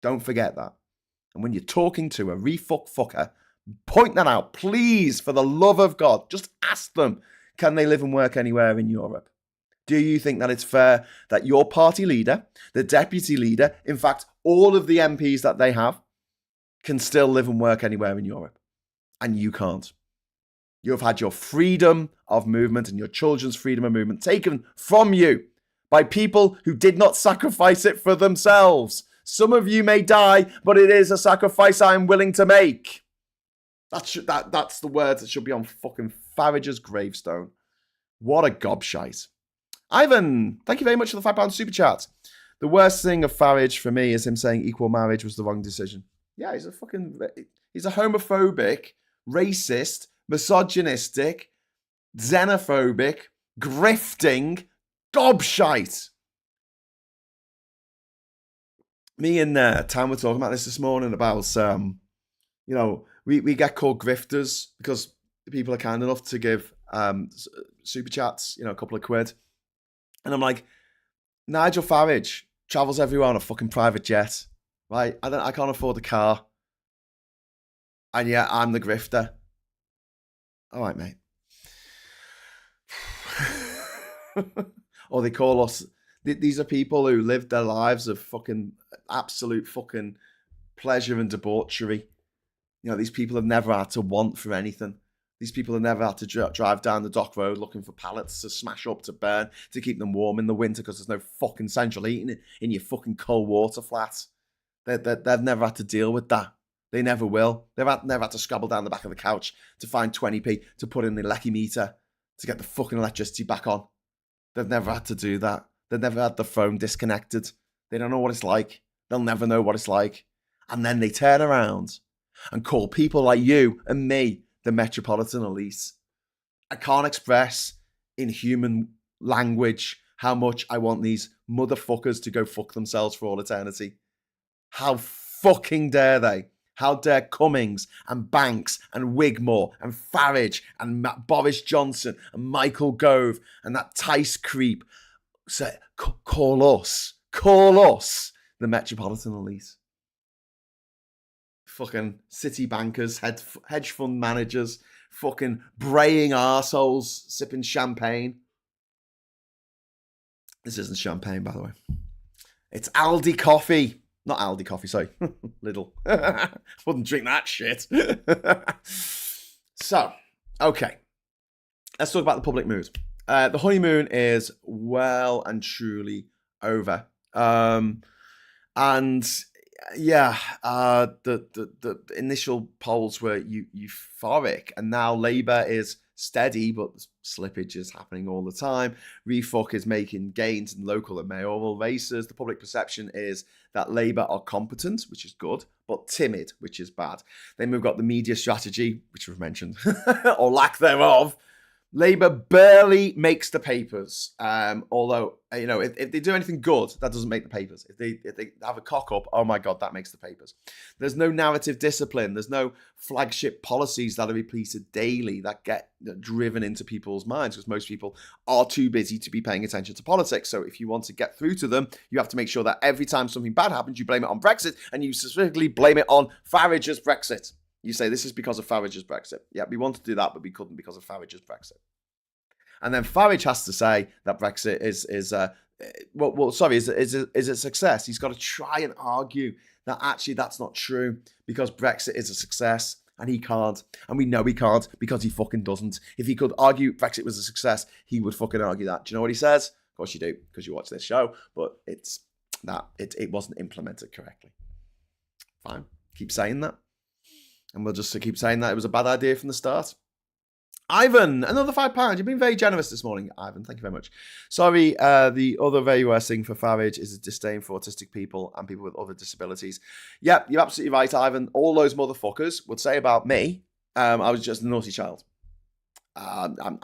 Speaker 1: Don't forget that. And when you're talking to a fucker, point that out, please, for the love of God. Just ask them, can they live and work anywhere in Europe? Do you think that it's fair that your party leader, the deputy leader, in fact, all of the MPs that they have, can still live and work anywhere in Europe? And you can't. You have had your freedom of movement and your children's freedom of movement taken from you by people who did not sacrifice it for themselves. Some of you may die, but it is a sacrifice I am willing to make. That's the words that should be on fucking Farage's gravestone. What a gobshite. Ivan, thank you very much for the £5 super chat. The worst thing of Farage for me is him saying equal marriage was the wrong decision. Yeah, he's a homophobic, racist, misogynistic, xenophobic, grifting gobshite. Me and Tam were talking about this morning about, we get called grifters because people are kind enough to give super chats, a couple of quid. And I'm like, Nigel Farage travels everywhere on a fucking private jet, right? I can't afford a car. And yeah, I'm the grifter. All right, mate. Or they call us, these are people who live their lives of fucking absolute fucking pleasure and debauchery. These people have never had to want for anything. These people have never had to drive down the dock road looking for pallets to smash up, to burn, to keep them warm in the winter because there's no fucking central heating in your fucking cold water flat. They've never had to deal with that. They never will. They've never had to scrabble down the back of the couch to find 20p to put in the lecky meter to get the fucking electricity back on. They've never had to do that. They've never had the phone disconnected. They don't know what it's like. They'll never know what it's like. And then they turn around and call people like you and me the metropolitan elite. I can't express in human language how much I want these motherfuckers to go fuck themselves for all eternity. How fucking dare they? How dare Cummings and Banks and Wigmore and Farage and Boris Johnson and Michael Gove and that Tice creep say, call us the metropolitan elite. Fucking city bankers, hedge fund managers, fucking braying arseholes, sipping champagne. This isn't champagne, by the way. It's Aldi coffee. Not Aldi coffee, sorry. Lidl. Wouldn't drink that shit. So, okay. Let's talk about the public mood. The honeymoon is well and truly over. And Yeah, the initial polls were euphoric, and now Labour is steady, but slippage is happening all the time. Refuck is making gains in local and mayoral races. The public perception is that Labour are competent, which is good, but timid, which is bad. Then we've got the media strategy, which we've mentioned, or lack thereof. Labour barely makes the papers, although, if they do anything good, that doesn't make the papers. If they have a cock-up, oh my God, that makes the papers. There's no narrative discipline. There's no flagship policies that are repeated daily that get driven into people's minds, because most people are too busy to be paying attention to politics. So if you want to get through to them, you have to make sure that every time something bad happens, you blame it on Brexit, and you specifically blame it on Farage's Brexit. You say, this is because of Farage's Brexit. Yeah, we want to do that, but we couldn't because of Farage's Brexit. And then Farage has to say that Brexit is a success. He's got to try and argue that actually that's not true, because Brexit is a success, and he can't. And we know he can't, because he fucking doesn't. If he could argue Brexit was a success, he would fucking argue that. Do you know what he says? Of course you do, because you watch this show, but it's that it wasn't implemented correctly. Fine. Keep saying that. And we'll just keep saying that it was a bad idea from the start. Ivan, another £5. You've been very generous this morning, Ivan. Thank you very much. Sorry, the other very worst thing for Farage is a disdain for autistic people and people with other disabilities. Yeah, you're absolutely right, Ivan. All those motherfuckers would say about me, I was just a naughty child. I've got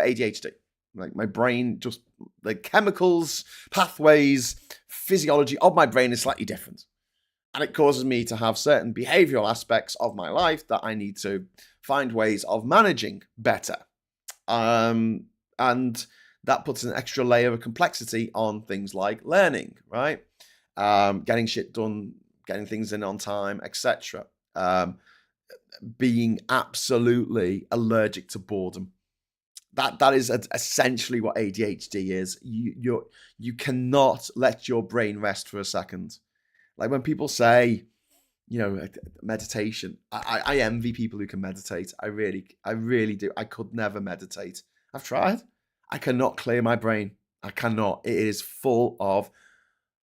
Speaker 1: ADHD. Like, my brain, just the chemicals, pathways, physiology of my brain is slightly different. And it causes me to have certain behavioral aspects of my life that I need to find ways of managing better. And that puts an extra layer of complexity on things like learning, right? Getting shit done, getting things in on time, etc. Being absolutely allergic to boredom. That is essentially what ADHD is. You cannot let your brain rest for a second. Like when people say, meditation, I envy people who can meditate. I really do. I could never meditate. I've tried. I cannot clear my brain. I cannot. It is full of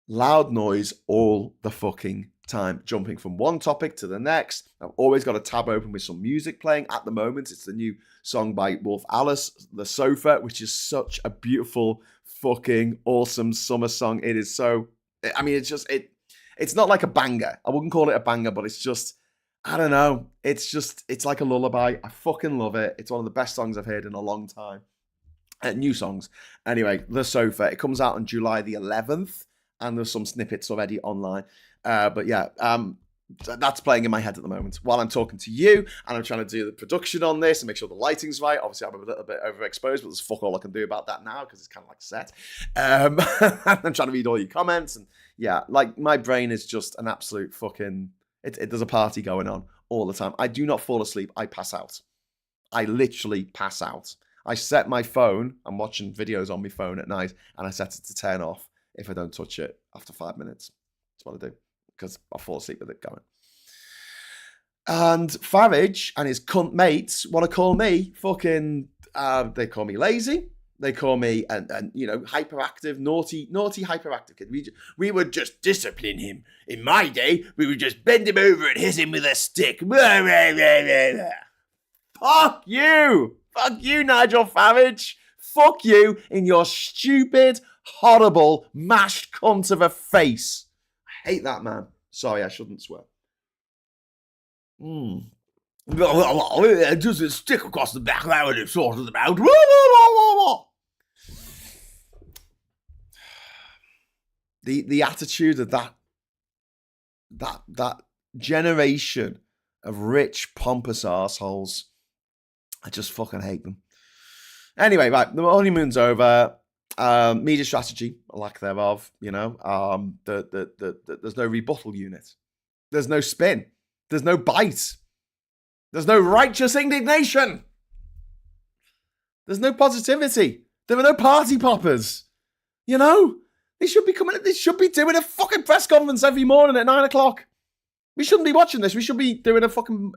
Speaker 1: loud noise all the fucking time, jumping from one topic to the next. I've always got a tab open with some music playing. At the moment, it's the new song by Wolf Alice, The Sofa, which is such a beautiful, fucking awesome summer song. It is so, it's not like a banger. I wouldn't call it a banger, but it's just, I don't know. It's like a lullaby. I fucking love it. It's one of the best songs I've heard in a long time. New songs. Anyway, The Sofa. It comes out on July the 11th, and there's some snippets already online. But yeah, that's playing in my head at the moment while I'm talking to you, and I'm trying to do the production on this and make sure the lighting's right. Obviously, I'm a little bit overexposed, but there's fuck all I can do about that now because it's kind of like set. I'm trying to read all your comments, and yeah, like my brain is just an absolute fucking. There's a party going on all the time. I do not fall asleep. I pass out. I literally pass out. I set my phone. I'm watching videos on my phone at night, and I set it to turn off if I don't touch it after 5 minutes. That's what I do, because I fall asleep with it going. And Farage and his cunt mates want to call me fucking. They call me lazy. They call me hyperactive, naughty hyperactive kid. We would just discipline him. In my day, we would just bend him over and hit him with a stick. Fuck you, Nigel Farage. Fuck you in your stupid, horrible, mashed cunt of a face. I hate that man. Sorry, I shouldn't swear. Just a stick across the back, that would have sorted them out. The attitude of that generation of rich, pompous arseholes, I just fucking hate them. Anyway, right, the honeymoon's over. Media strategy, lack thereof, there's no rebuttal unit. There's no spin. There's no bite. There's no righteous indignation. There's no positivity. There are no party poppers. They should be doing a fucking press conference every morning at 9 o'clock. We shouldn't be watching this. We should be doing a fucking,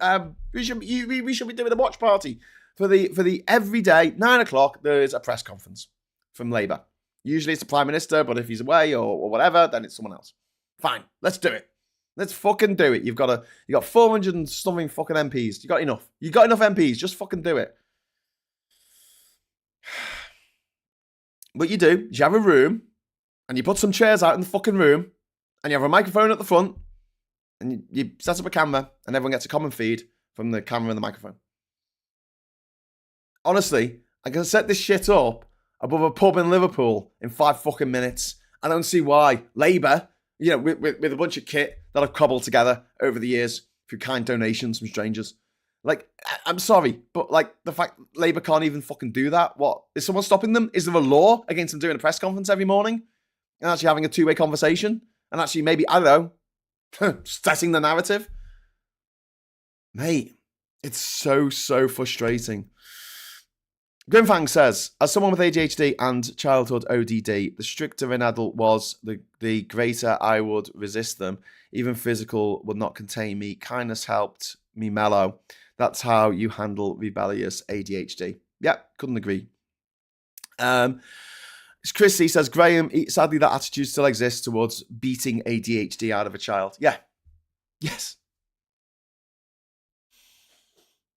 Speaker 1: we should be doing a watch party. For the every day, 9 o'clock, there is a press conference from Labour. Usually it's the Prime Minister, but if he's away or whatever, then it's someone else. Fine. Let's do it. Let's fucking do it. You got 400 and something fucking MPs. You got enough. You got enough MPs. Just fucking do it. What you do is you have a room and you put some chairs out in the fucking room and you have a microphone at the front and you set up a camera and everyone gets a common feed from the camera and the microphone. Honestly, I can set this shit up above a pub in Liverpool in 5 fucking minutes. I don't see why Labour, with a bunch of kit that I've cobbled together over the years through kind donations from strangers. Like, I'm sorry, but like the fact Labour can't even fucking do that. What? Is someone stopping them? Is there a law against them doing a press conference every morning and actually having a two-way conversation and actually maybe, I don't know, setting the narrative? Mate, it's so frustrating. Grimfang says, as someone with ADHD and childhood ODD, the stricter an adult was, the greater I would resist them. Even physical would not contain me. Kindness helped me mellow. That's how you handle rebellious ADHD. Yeah, couldn't agree. Chrissy says, Graham, sadly that attitude still exists towards beating ADHD out of a child. Yeah. Yes.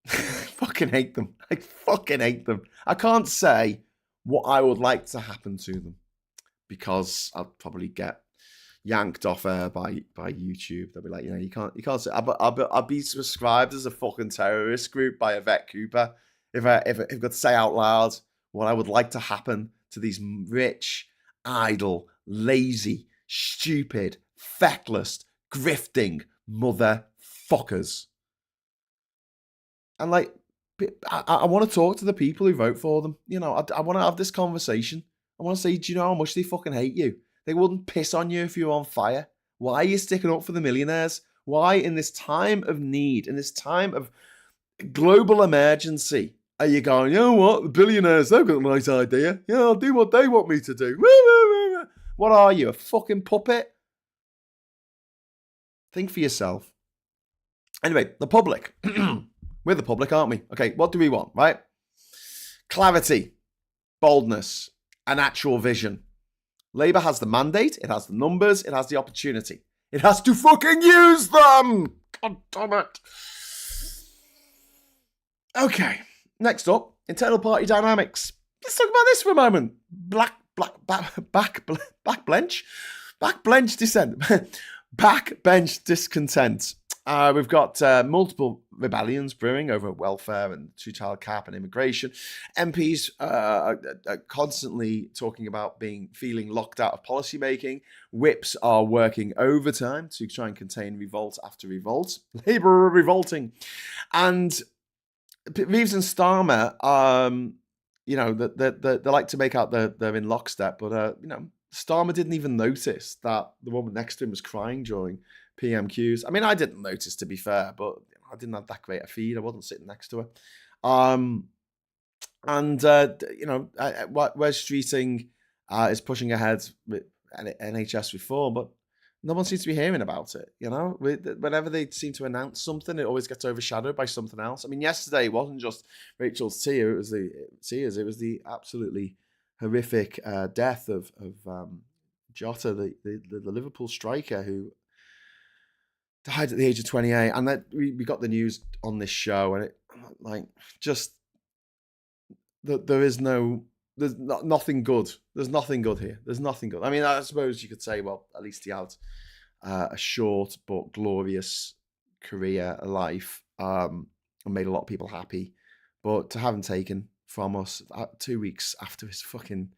Speaker 1: Fucking hate them. I fucking hate them. I can't say what I would like to happen to them because I'll probably get yanked off air by YouTube. They'll be like, you can't say. I'll be prescribed as a fucking terrorist group by Yvette Cooper if I've got to say out loud what I would like to happen to these rich, idle, lazy, stupid, feckless, grifting motherfuckers. And like, I want to talk to the people who vote for them. I want to have this conversation. I want to say, do you know how much they fucking hate you? They wouldn't piss on you if you were on fire. Why are you sticking up for the millionaires? Why, in this time of need, in this time of global emergency, are you going, you know what, the billionaires, they've got a nice idea. Yeah, I'll do what they want me to do. What are you, a fucking puppet? Think for yourself. Anyway, the public. We're the public, aren't we? Okay, what do we want, right? Clarity, boldness, an actual vision. Labour has the mandate, it has the numbers, it has the opportunity. It has to fucking use them! God damn it. Okay, next up, internal party dynamics. Let's talk about this for a moment. Backbench dissent. Backbench discontent. We've got multiple rebellions brewing over welfare and two-child cap and immigration. MPs are constantly talking about feeling locked out of policy making. Whips are working overtime to try and contain revolt after revolt. Labour are revolting. And Reeves and Starmer, they like to make out they're in lockstep, but Starmer didn't even notice that the woman next to him was crying during PMQs. I mean, I didn't notice, to be fair, but I didn't have that great a feed. I wasn't sitting next to her. Wes Streeting is pushing ahead with NHS reform, but no one seems to be hearing about it. Whenever they seem to announce something, it always gets overshadowed by something else. I mean, yesterday it wasn't just Rachel's tears; it was the absolutely horrific death of Jota, the Liverpool striker who died at the age of 28, and that we got the news on this show, and there's nothing good. There's nothing good here. There's nothing good. I mean, I suppose you could say, well, at least he had a short but glorious career, life, and made a lot of people happy. But to have him taken from us 2 weeks after his fucking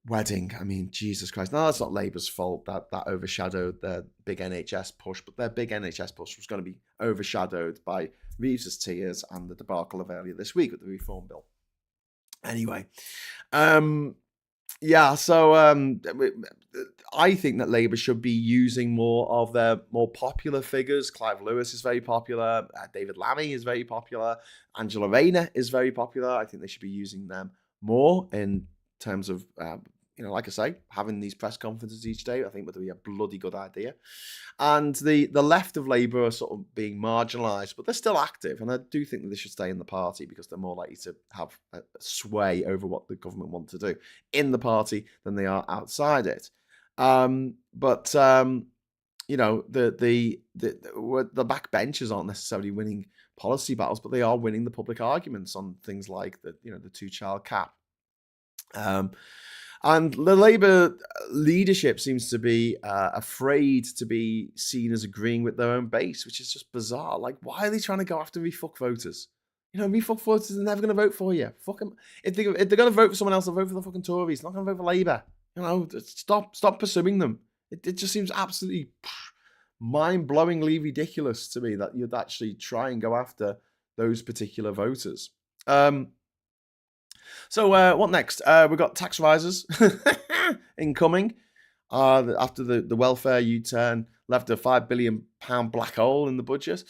Speaker 1: wedding, I mean, Jesus Christ. No, that's not Labour's fault that overshadowed their big NHS push, but their big NHS push was going to be overshadowed by Reeves' tears and the debacle of earlier this week with the reform bill. Anyway, I think that Labour should be using more of their more popular figures. Clive Lewis is very popular. David Lammy is very popular. Angela Rayner is very popular. I think they should be using them more in terms of, like I say, having these press conferences each day. I think would be a bloody good idea. And the left of Labour are sort of being marginalised, but they're still active. And I do think that they should stay in the party because they're more likely to have a sway over what the government want to do in the party than they are outside it. the backbenchers aren't necessarily winning policy battles, but they are winning the public arguments on things like the 2-child cap. And the Labour leadership seems to be afraid to be seen as agreeing with their own base, which is just bizarre. Like, why are they trying to go after refuck voters? Refuck voters are never going to vote for you. Fuck them. If they're going to vote for someone else, they'll vote for the fucking Tories. They're not going to vote for Labour. Stop pursuing them. It just seems absolutely mind-blowingly ridiculous to me that you'd actually try and go after those particular voters. So what next? We've got tax rises incoming. After the welfare U-turn left a £5 billion black hole in the budget.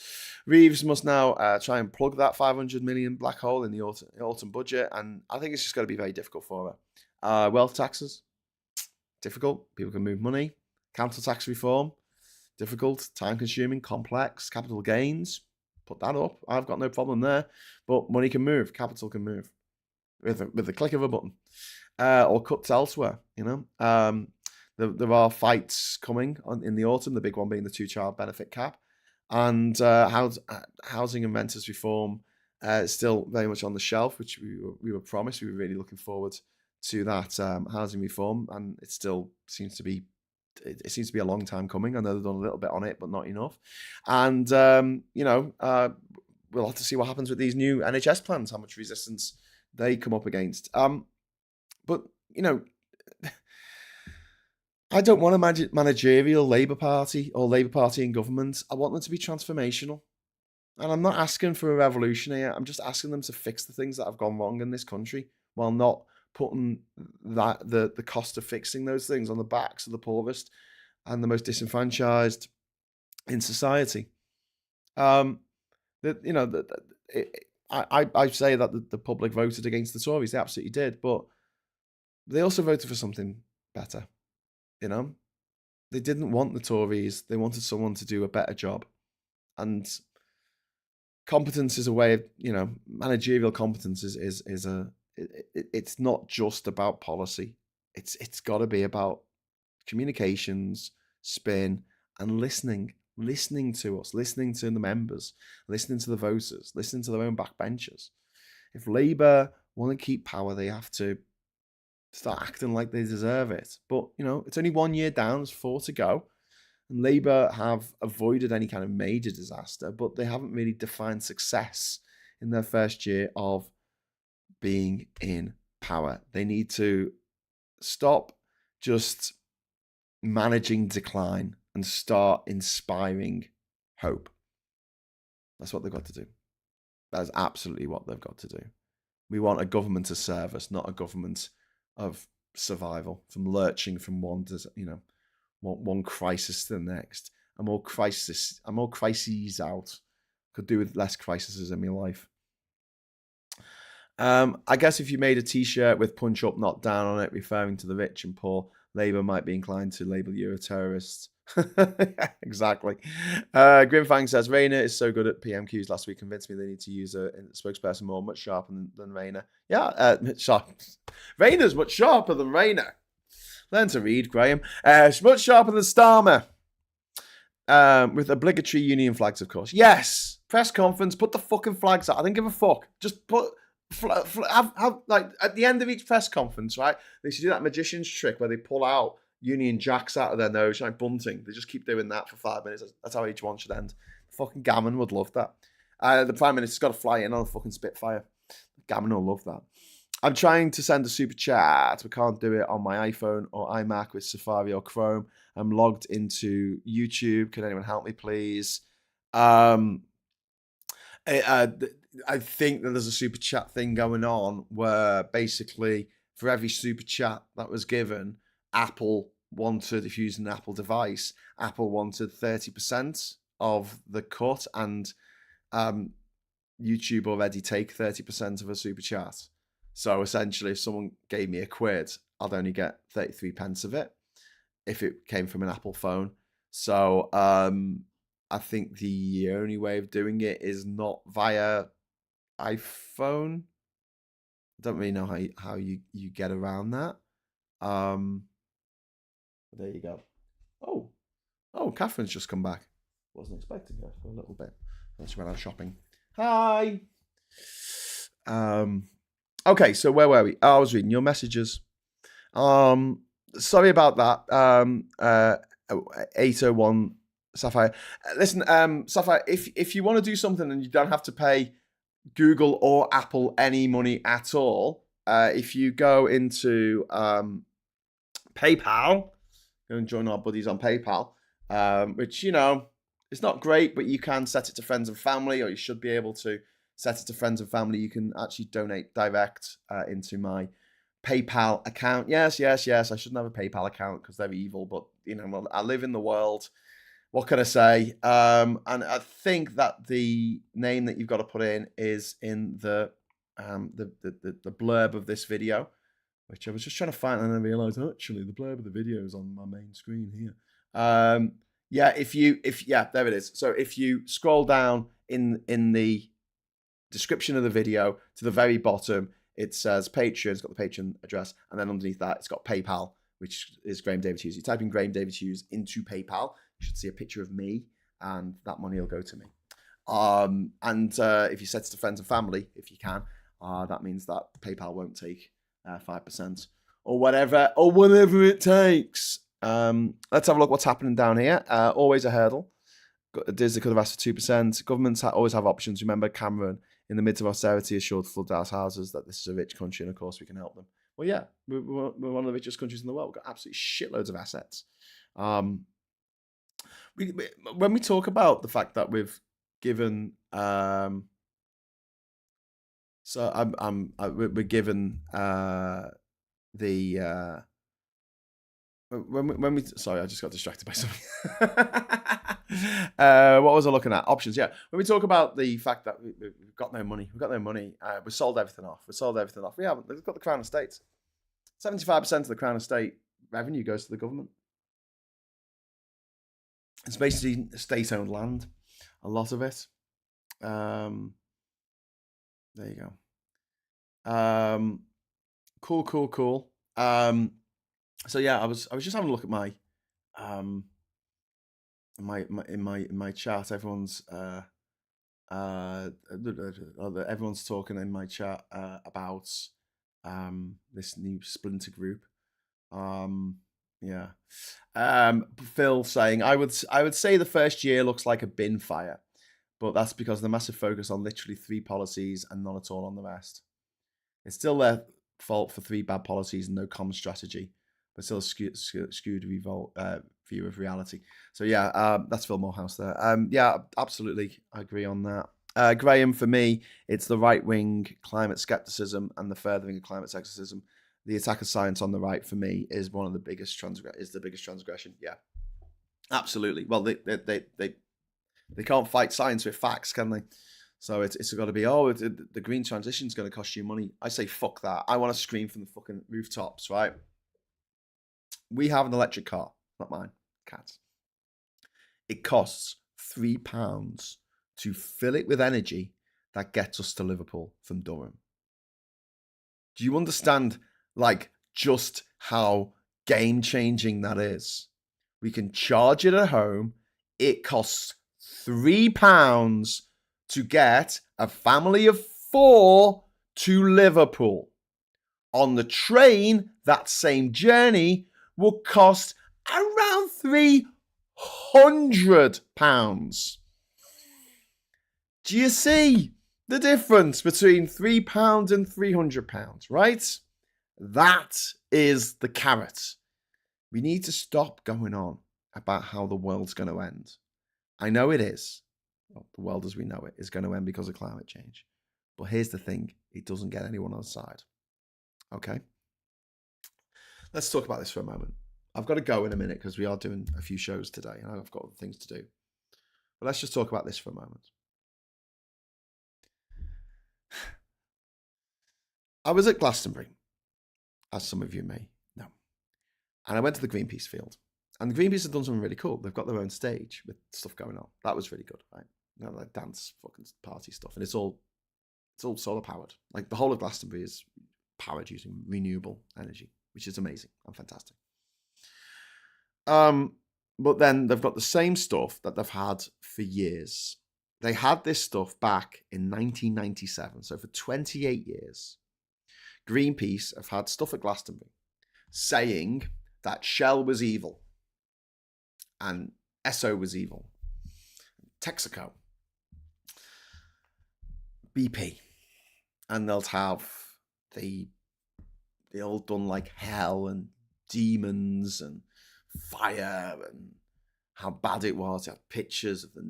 Speaker 1: Reeves must now try and plug that 500 million black hole in the autumn budget, and I think it's just going to be very difficult for her. Wealth taxes, difficult. People can move money. Council tax reform, difficult, time-consuming, complex. Capital gains, put that up. I've got no problem there. But money can move. Capital can move with the click of a button, or cuts elsewhere. There are fights coming in the autumn. The big one being the 2-child benefit cap, and housing and renters reform is still very much on the shelf, which we were promised. We were really looking forward to that housing reform, and it still seems to be. It seems to be a long time coming. I know they've done a little bit on it, but not enough. And we'll have to see what happens with these new NHS plans, how much resistance they come up against. But I don't want a managerial Labour Party or Labour Party in government. I want them to be transformational. And I'm not asking for a revolution here. I'm just asking them to fix the things that have gone wrong in this country, while not putting the cost of fixing those things on the backs of the poorest and the most disenfranchised in society. I say that the public voted against the Tories. They absolutely did, but they also voted for something better. They didn't want the Tories. They wanted someone to do a better job. And competence is a way of, managerial competence it's not just about policy. It's got to be about communications, spin, and listening to us, listening to the members, listening to the voters, listening to their own backbenchers. If Labour want to keep power, they have to start acting like they deserve it. But, it's only 1 year down, there's 4 to go. And Labour have avoided any kind of major disaster, but they haven't really defined success in their first year of being in power. They need to stop just managing decline and start inspiring hope. That's what they've got to do. That is absolutely what they've got to do. We want a government to serve us, not a government of survival, from lurching from one crisis to the next. I'm more crises out. Could do with less crises in my life. I guess if you made a t-shirt with punch up, not down on it, referring to the rich and poor, Labour might be inclined to label you a terrorist. Yeah, exactly. Grimfang says, Rayner is so good at PMQs last week, convinced me they need to use a spokesperson more, much sharper than Rayner. Yeah, sharp. Rayner's much sharper than Rayner. Learn to read, Graham. Much sharper than Starmer. With obligatory union flags, of course. Yes, press conference, put the fucking flags out. I don't give a fuck. Just put... have like at the end of each press conference, right? They should do that magician's trick where they pull out Union Jacks out of their nose, like bunting. They just keep doing that for 5 minutes. That's how each one should end. Fucking Gammon would love that. The Prime Minister's got to fly in on a fucking Spitfire. Gammon will love that. I'm trying to send a super chat. We can't do it on my iPhone or iMac with Safari or Chrome. I'm logged into YouTube. Can anyone help me, please? I think that there's a super chat thing going on where basically for every super chat that was given, Apple wanted, if you're using an Apple device, Apple wanted 30% of the cut, and YouTube already take 30% of a super chat. So essentially, if someone gave me £1, I'd only get 33 pence of it if it came from an Apple phone. So I think the only way of doing it is not via iPhone. I don't really know how you get around that. There you go. Oh, Oh, Catherine's just come back. Wasn't expecting her for a little bit. She went out shopping. Hi. Okay, so where were we? Oh, I was reading your messages. Sorry about that. 801 Sapphire. Listen, Sapphire, if you want to do something and you don't have to pay Google or Apple any money at all, if you go into PayPal, go and join our buddies on PayPal, which, you know, it's not great, but you can set it to friends and family, or you should be able to set it to friends and family. You can actually donate direct into my PayPal account. Yes. I shouldn't have a PayPal account because they're evil, but, you know, well, I live in the world. What can I say? And I think that the name that you've got to put in is in the blurb of this video, which I was just trying to find, and then I realized actually the blurb of the video is on my main screen here. Yeah, there it is. So if you scroll down in the description of the video to the very bottom, it says Patreon. It's got the Patreon address, and then underneath that, it's got PayPal, which is Graham David Hughes. You type in Graham David Hughes into PayPal, you should see a picture of me, and that money will go to me. And if you set it to friends and family, if you can, that means that PayPal won't take 5% or whatever it takes. Let's have a look what's happening down here. Always a hurdle. Disney could have asked for 2%. Governments always have options. Remember, Cameron, in the midst of austerity, assured flood house houses that this is a rich country and of course we can help them. Well, yeah, we're one of the richest countries in the world. We've got absolutely shitloads of assets. When we talk about the fact that we've given, we're given the when we sorry, I just got distracted by something. What was I looking at? Options, yeah. When we talk about the fact that we've got no money, we sold everything off. We haven't. We've got the Crown Estate. 75% of the Crown Estate revenue goes to the government. It's basically state-owned land, a lot of it. There you go. Cool. So yeah, I was just having a look at my my chat. Everyone's talking in my chat about this new splinter group. Yeah. Phil saying I would say the first year looks like a bin fire, but that's because of the massive focus on literally 3 policies and none at all on the rest. It's still their fault for 3 bad policies and no common strategy, but still a skewed view of reality. So yeah, that's Phil Morehouse there. Yeah, absolutely, I agree on that. Graham, for me, it's the right-wing climate skepticism and the furthering of climate skepticism. The attack of science on the right, for me, is one of the biggest transgression. Yeah, absolutely. Well, they can't fight science with facts, can they? So it's got to be, the green transition is going to cost you money. I say, fuck that. I want to scream from the fucking rooftops, right? We have an electric car, not mine, Cat's. It costs £3 to fill it with energy that gets us to Liverpool from Durham. Do you understand, just how game-changing that is? We can charge it at home. It costs £3 to get a family of 4 to Liverpool. On the train, that same journey will cost around £300. Do you see the difference between £3 and £300, right? That is the carrot. We need to stop going on about how the world's going to end. I know it is. Well, the world as we know it is going to end because of climate change. But here's the thing. It doesn't get anyone on the side. Okay? Let's talk about this for a moment. I've got to go in a minute because we are doing a few shows today and I've got things to do. But let's just talk about this for a moment. I was at Glastonbury, as some of you may know. And I went to the Greenpeace field. And the Greenpeace have done something really cool. They've got their own stage with stuff going on. That was really good, right? Like dance, fucking party stuff. And it's all solar powered. Like the whole of Glastonbury is powered using renewable energy, which is amazing and fantastic. But then they've got the same stuff that they've had for years. They had this stuff back in 1997. So for 28 years, Greenpeace have had stuff at Glastonbury saying that Shell was evil and Esso was evil, Texaco, BP, and they'll have they all done like hell and demons and fire and how bad it was. They had pictures of the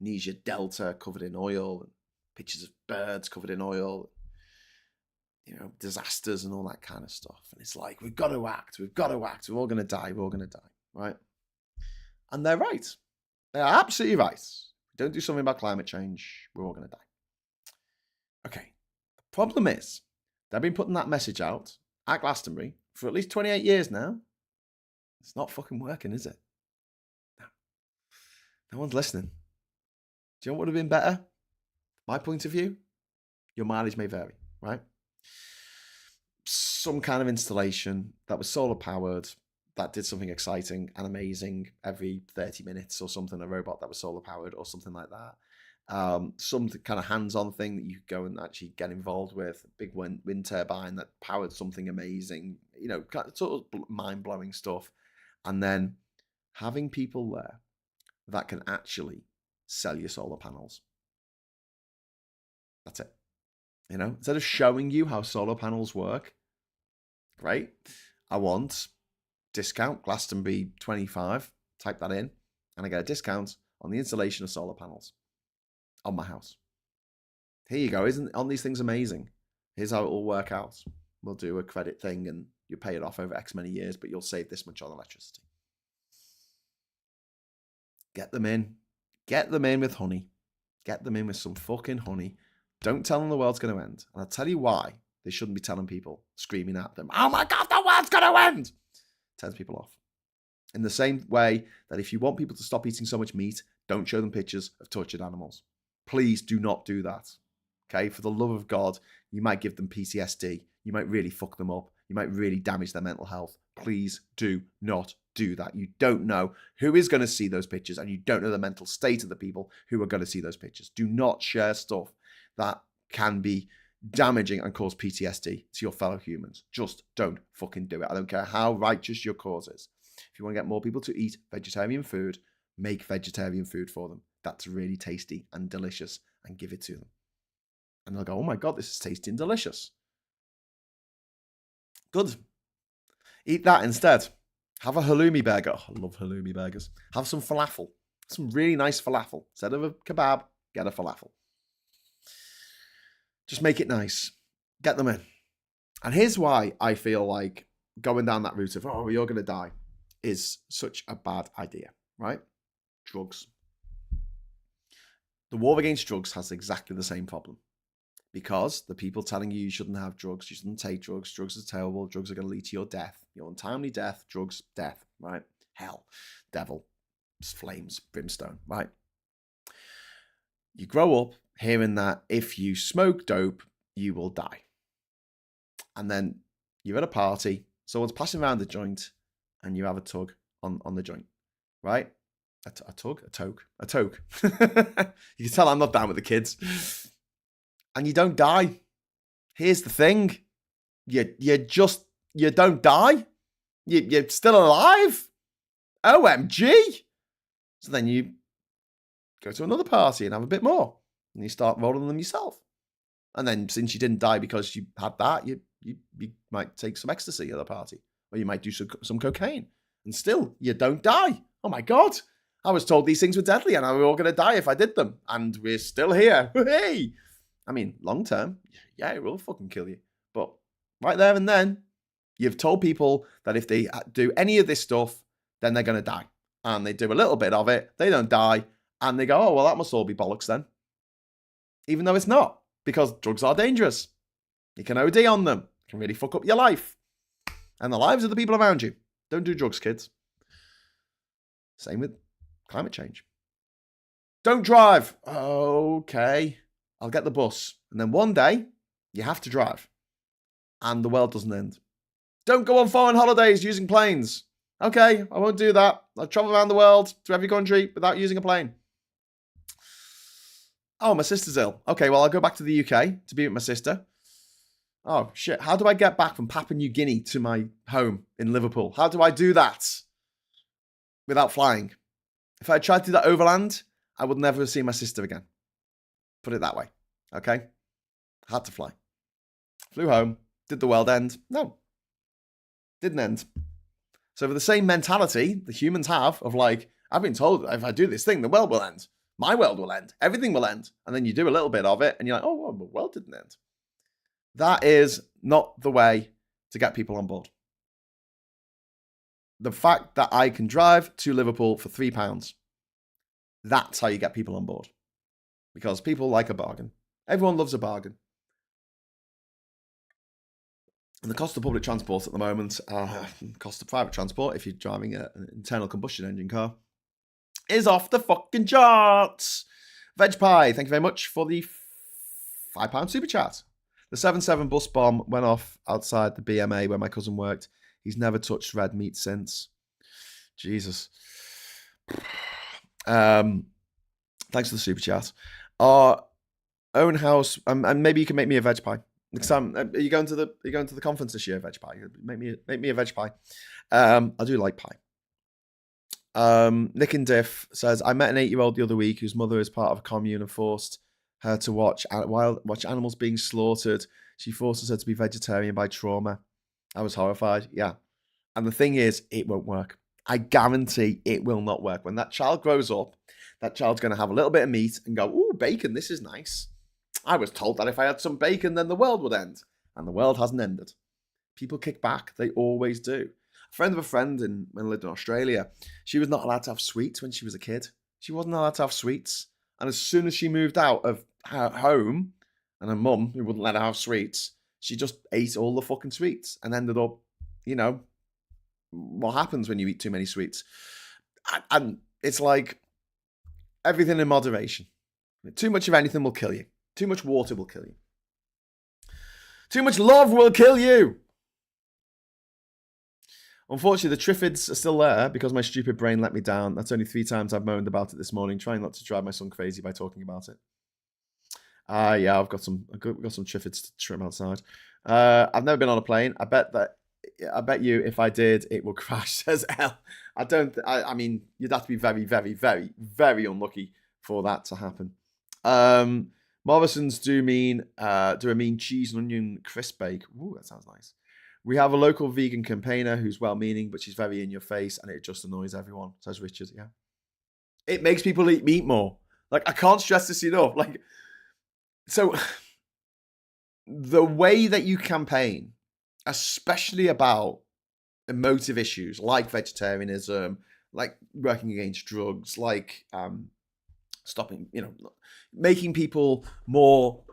Speaker 1: Niger Delta covered in oil and pictures of birds covered in oil, disasters and all that kind of stuff. And it's like, we've got to act, we're all going to die, right? And they're right. They're absolutely right. If we don't do something about climate change, we're all going to die. Okay. The problem is, they've been putting that message out at Glastonbury for at least 28 years now. It's not fucking working, is it? No one's listening. Do you know what would have been better? My point of view, your mileage may vary, right? Some kind of installation that was solar powered, that did something exciting and amazing every 30 minutes or something, a robot that was solar powered or something like that. Some kind of hands-on thing that you could go and actually get involved with, a big wind turbine that powered something amazing, sort of mind-blowing stuff. And then having people there that can actually sell you solar panels. That's it. Instead of showing you how solar panels work, great. I want discount Glastonbury 25, type that in, and I get a discount on the installation of solar panels on my house. Here you go. Aren't these things amazing? Here's how it will work out. We'll do a credit thing and you pay it off over X many years, but you'll save this much on electricity. Get them in. Get them in with honey. Get them in with some fucking honey. Don't tell them the world's going to end. And I'll tell you why they shouldn't be telling people, screaming at them, oh my God, the world's going to end. Turns people off. In the same way that if you want people to stop eating so much meat, don't show them pictures of tortured animals. Please do not do that. Okay? For the love of God, you might give them PTSD. You might really fuck them up. You might really damage their mental health. Please do not do that. You don't know who is going to see those pictures, and you don't know the mental state of the people who are going to see those pictures. Do not share stuff that can be damaging and cause PTSD to your fellow humans. Just don't fucking do it. I don't care how righteous your cause is. If you want to get more people to eat vegetarian food, make vegetarian food for them. That's really tasty and delicious, and give it to them. And they'll go, oh my God, this is tasty and delicious. Good. Eat that instead. Have a halloumi burger. Oh, I love halloumi burgers. Have some falafel. Some really nice falafel. Instead of a kebab, get a falafel. Just make it nice. Get them in. And here's why I feel like going down that route of, oh, you're going to die, is such a bad idea, right? Drugs. The war against drugs has exactly the same problem. Because the people telling you shouldn't have drugs, you shouldn't take drugs, drugs are terrible, drugs are going to lead to your death, your untimely death, drugs, death, right? Hell, devil, flames, brimstone, right? You grow up hearing that if you smoke dope, you will die. And then you're at a party, someone's passing around the joint, and you have a tug on the joint, right? A toke. You can tell I'm not down with the kids. And you don't die. Here's the thing. You don't die. You're still alive. OMG. So then you go to another party and have a bit more. And you start rolling them yourself. And then since you didn't die because you had that, you might take some ecstasy at the party. Or you might do some cocaine. And still, you don't die. Oh my God. I was told these things were deadly and we were all going to die if I did them. And we're still here. Hey. I mean, long term, yeah, it will fucking kill you. But right there and then, you've told people that if they do any of this stuff, then they're going to die. And they do a little bit of it, they don't die, and they go, oh, well, that must all be bollocks then. Even though it's not, because drugs are dangerous. You can OD on them. It can really fuck up your life. And the lives of the people around you. Don't do drugs, kids. Same with climate change. Don't drive. Okay. I'll get the bus. And then one day, you have to drive. And the world doesn't end. Don't go on foreign holidays using planes. Okay, I won't do that. I'll travel around the world to every country without using a plane. Oh, my sister's ill. Okay, well, I'll go back to the UK to be with my sister. Oh, shit. How do I get back from Papua New Guinea to my home in Liverpool? How do I do that without flying? If I tried to do that overland, I would never have seen my sister again. Put it that way. Okay? Had to fly. Flew home. Did the world end? No. Didn't end. So for the same mentality the humans have of like, I've been told if I do this thing, the world will end. My world will end. Everything will end. And then you do a little bit of it and you're like, oh, well, the world didn't end. That is not the way to get people on board. The fact that I can drive to Liverpool for £3, that's how you get people on board. Because people like a bargain. Everyone loves a bargain. And the cost of public transport at the moment, cost of private transport, if you're driving an internal combustion engine car, is off the fucking charts. Veg Pie, thank you very much for the £5 super chat. The 7-7 bus bomb went off outside the BMA where my cousin worked. He's never touched red meat since. Jesus. Thanks for the super chat. Our own house, and maybe you can make me a veg pie. Next time, are you going to the conference this year, veg pie? Make me a veg pie. I do like pie. Nick and Diff says, I met an 8-year-old the other week whose mother is part of a commune and forced her to watch animals being slaughtered. She forces her to be vegetarian by trauma. I was horrified. Yeah. And the thing is, it won't work. I guarantee it will not work. When that child grows up, that child's going to have a little bit of meat and go, ooh, bacon, this is nice. I was told that if I had some bacon, then the world would end. And the world hasn't ended. People kick back. They always do. A friend of a friend when I lived in Australia, she was not allowed to have sweets when she was a kid. She wasn't allowed to have sweets. And as soon as she moved out of her home, and her mum, who wouldn't let her have sweets, she just ate all the fucking sweets and ended up, what happens when you eat too many sweets. And it's like everything in moderation. Too much of anything will kill you. Too much water will kill you. Too much love will kill you. Unfortunately, the Triffids are still there because my stupid brain let me down. That's only 3 times I've moaned about it this morning, trying not to drive my son crazy by talking about it. Yeah, I've got some Triffids to trim outside. I've never been on a plane. I bet you if I did, it will crash, says L. I mean, you'd have to be very, very, very, very unlucky for that to happen. Morrison's do a mean cheese and onion crisp bake. Ooh, that sounds nice. We have a local vegan campaigner who's well-meaning, but she's very in your face, and it just annoys everyone, says Richard. Yeah. It makes people eat meat more. Like, I can't stress this enough. Like, so the way that you campaign, especially about emotive issues like vegetarianism, like working against drugs, like stopping, making people more,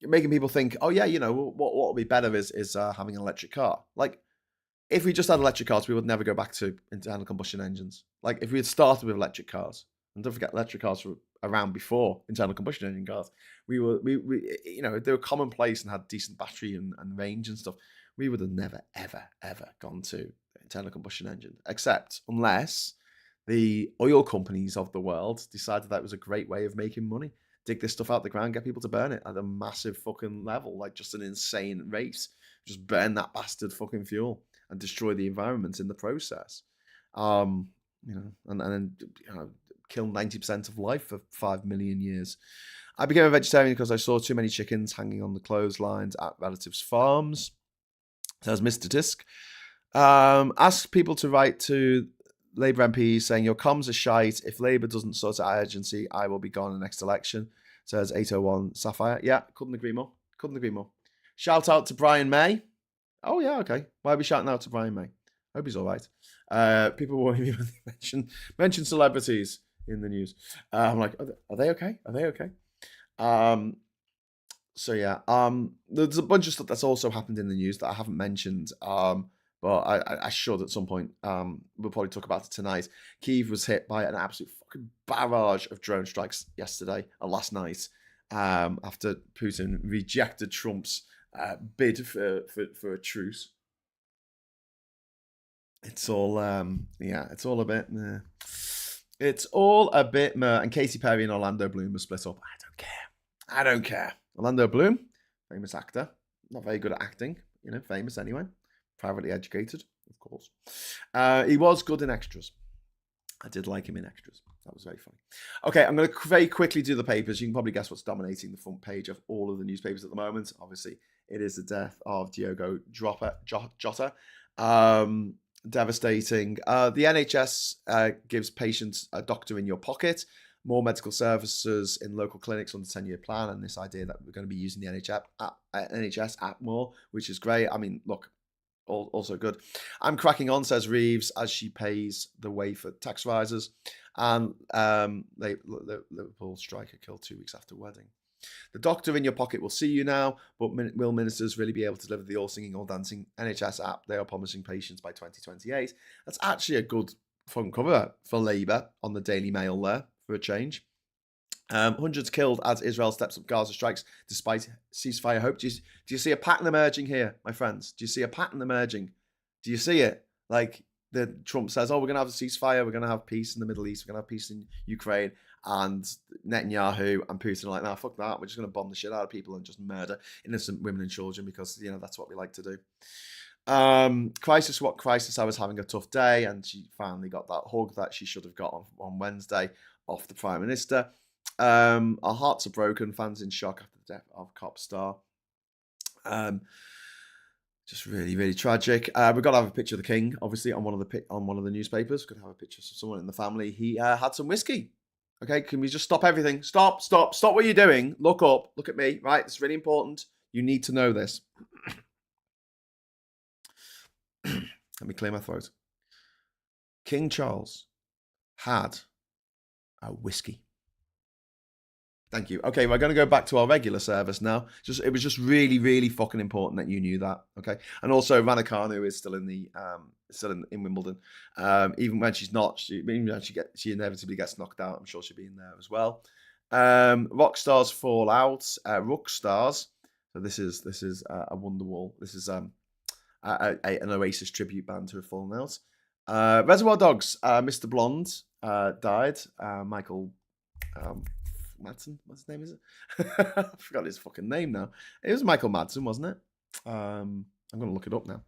Speaker 1: making people think, oh yeah, what will be better is having an electric car. Like, if we just had electric cars, we would never go back to internal combustion engines. Like, if we had started with electric cars, and don't forget, electric cars were around before internal combustion engine cars. We they were commonplace and had decent battery and range and stuff. We would have never, ever, ever gone to internal combustion engine, except unless the oil companies of the world decided that was a great way of making money. Dig this stuff out the ground, get people to burn it at a massive fucking level, like just an insane rate. Just burn that bastard fucking fuel and destroy the environment in the process. And then kill 90% of life for 5 million years. I became a vegetarian because I saw too many chickens hanging on the clotheslines at relatives' farms, says Mr. Tisk. Ask people to write to Labour MPs saying your comms are shite. If Labour doesn't sort out urgency, I will be gone in the next election, says 801 Sapphire. Yeah, couldn't agree more. Shout out to Brian May. Oh, yeah, okay. Why are we shouting out to Brian May? Hope he's all right. People worry me when they mention celebrities in the news. I'm like, are they okay? Are they okay? So yeah, there's a bunch of stuff that's also happened in the news that I haven't mentioned. But I should at some point. We'll probably talk about it tonight. Kyiv was hit by an absolute fucking barrage of drone strikes last night, after Putin rejected Trump's bid for a truce. It's all, it's all a bit, meh. It's all a bit meh. And Katy Perry and Orlando Bloom are split up. I don't care. I don't care. Orlando Bloom, famous actor, not very good at acting, famous anyway, privately educated, of course. He was good in extras. I did like him in extras. That was very funny. Okay, I'm going to very quickly do the papers. You can probably guess what's dominating the front page of all of the newspapers at the moment. Obviously, it is the death of Diogo Jota. Devastating. The NHS gives patients a doctor in your pocket, more medical services in local clinics on the 10-year plan, and this idea that we're going to be using the NHS app more, which is great. I mean, look, also good. I'm cracking on, says Reeves, as she pays the way for tax rises. And Liverpool striker killed 2 weeks after wedding. The doctor in your pocket will see you now, but will ministers really be able to deliver the all-singing, all-dancing NHS app they are promising patients by 2028? That's actually a good front cover for Labour on the Daily Mail there, for a change. Hundreds killed as Israel steps up Gaza strikes despite ceasefire hope. Do you see a pattern emerging here, my friends? Do you see a pattern emerging? Do you see it? Like Trump says, oh, we're going to have a ceasefire. We're going to have peace in the Middle East. We're going to have peace in Ukraine. And Netanyahu and Putin are like, nah, fuck that. We're just going to bomb the shit out of people and just murder innocent women and children because, that's what we like to do. Crisis, what crisis? I was having a tough day. And she finally got that hug that she should have got on Wednesday off the Prime Minister. Our hearts are broken. Fans in shock after the death of cop star. Just really, really tragic. We've got to have a picture of the king, obviously, on one of the newspapers. We've got to have a picture of someone in the family. He had some whiskey. Okay, can we just stop everything? Stop what you're doing. Look up. Look at me. Right, it's really important. You need to know this. Let me clear my throat. King Charles had a whiskey. Thank you. Okay, we're going to go back to our regular service now. It was just really, really fucking important that you knew that. Okay, and also Raducanu is still in Wimbledon. Even when she's not, she inevitably gets knocked out. I'm sure she'll be in there as well. Rock stars fall out. Rock stars. So this is a Wonderwall. This is an Oasis tribute band who have fallen out. Reservoir Dogs. Mr. Blonde died. Michael. Madsen, what's his name, is it? I forgot his fucking name now. It was Michael Madsen, wasn't it? I'm going to look it up now.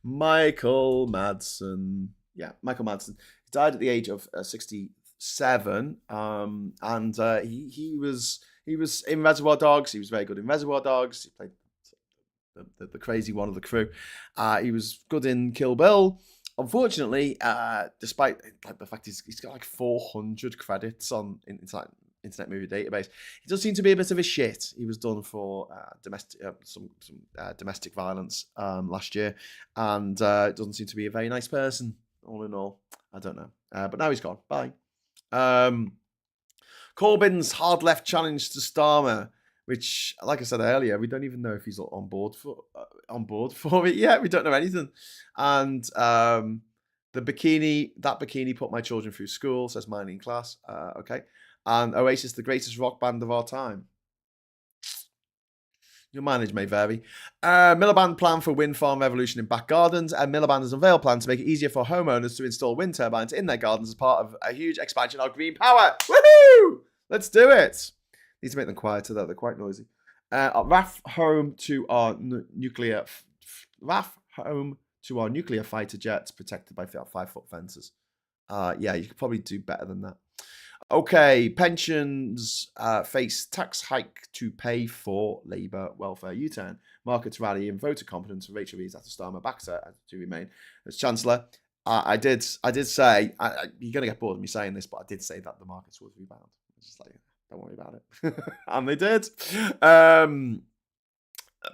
Speaker 1: Michael Madsen. Yeah, Michael Madsen. He died at the age of 67. And he was in Reservoir Dogs. He was very good in Reservoir Dogs. He played the crazy one of the crew. He was good in Kill Bill. Unfortunately, despite the fact he's got like 400 credits on Internet Movie Database, he does seem to be a bit of a shit. He was done for domestic violence last year, and doesn't seem to be a very nice person. All in all, I don't know, but now he's gone. Bye. Corbyn's hard left challenge to Starmer, which, like I said earlier, we don't even know if he's on board for it yet. We don't know anything, and that bikini put my children through school, says mine in class. Okay. And Oasis, the greatest rock band of our time. Your mileage may vary. Miliband plan for wind farm revolution in back gardens. And Miliband has unveiled plan to make it easier for homeowners to install wind turbines in their gardens as part of a huge expansion of green power. Woohoo! Let's do it. Need to make them quieter though. They're quite noisy. RAF home to our nuclear fighter jets protected by 5-foot fences. Yeah, you could probably do better than that. Okay, pensions face tax hike to pay for Labour welfare U-turn. Markets rally and voter confidence for Rachel Reeves after Starmer backs her to remain as Chancellor. I did say, you're going to get bored of me saying this, but I did say that the markets would rebound. It's just like, don't worry about it. And they did.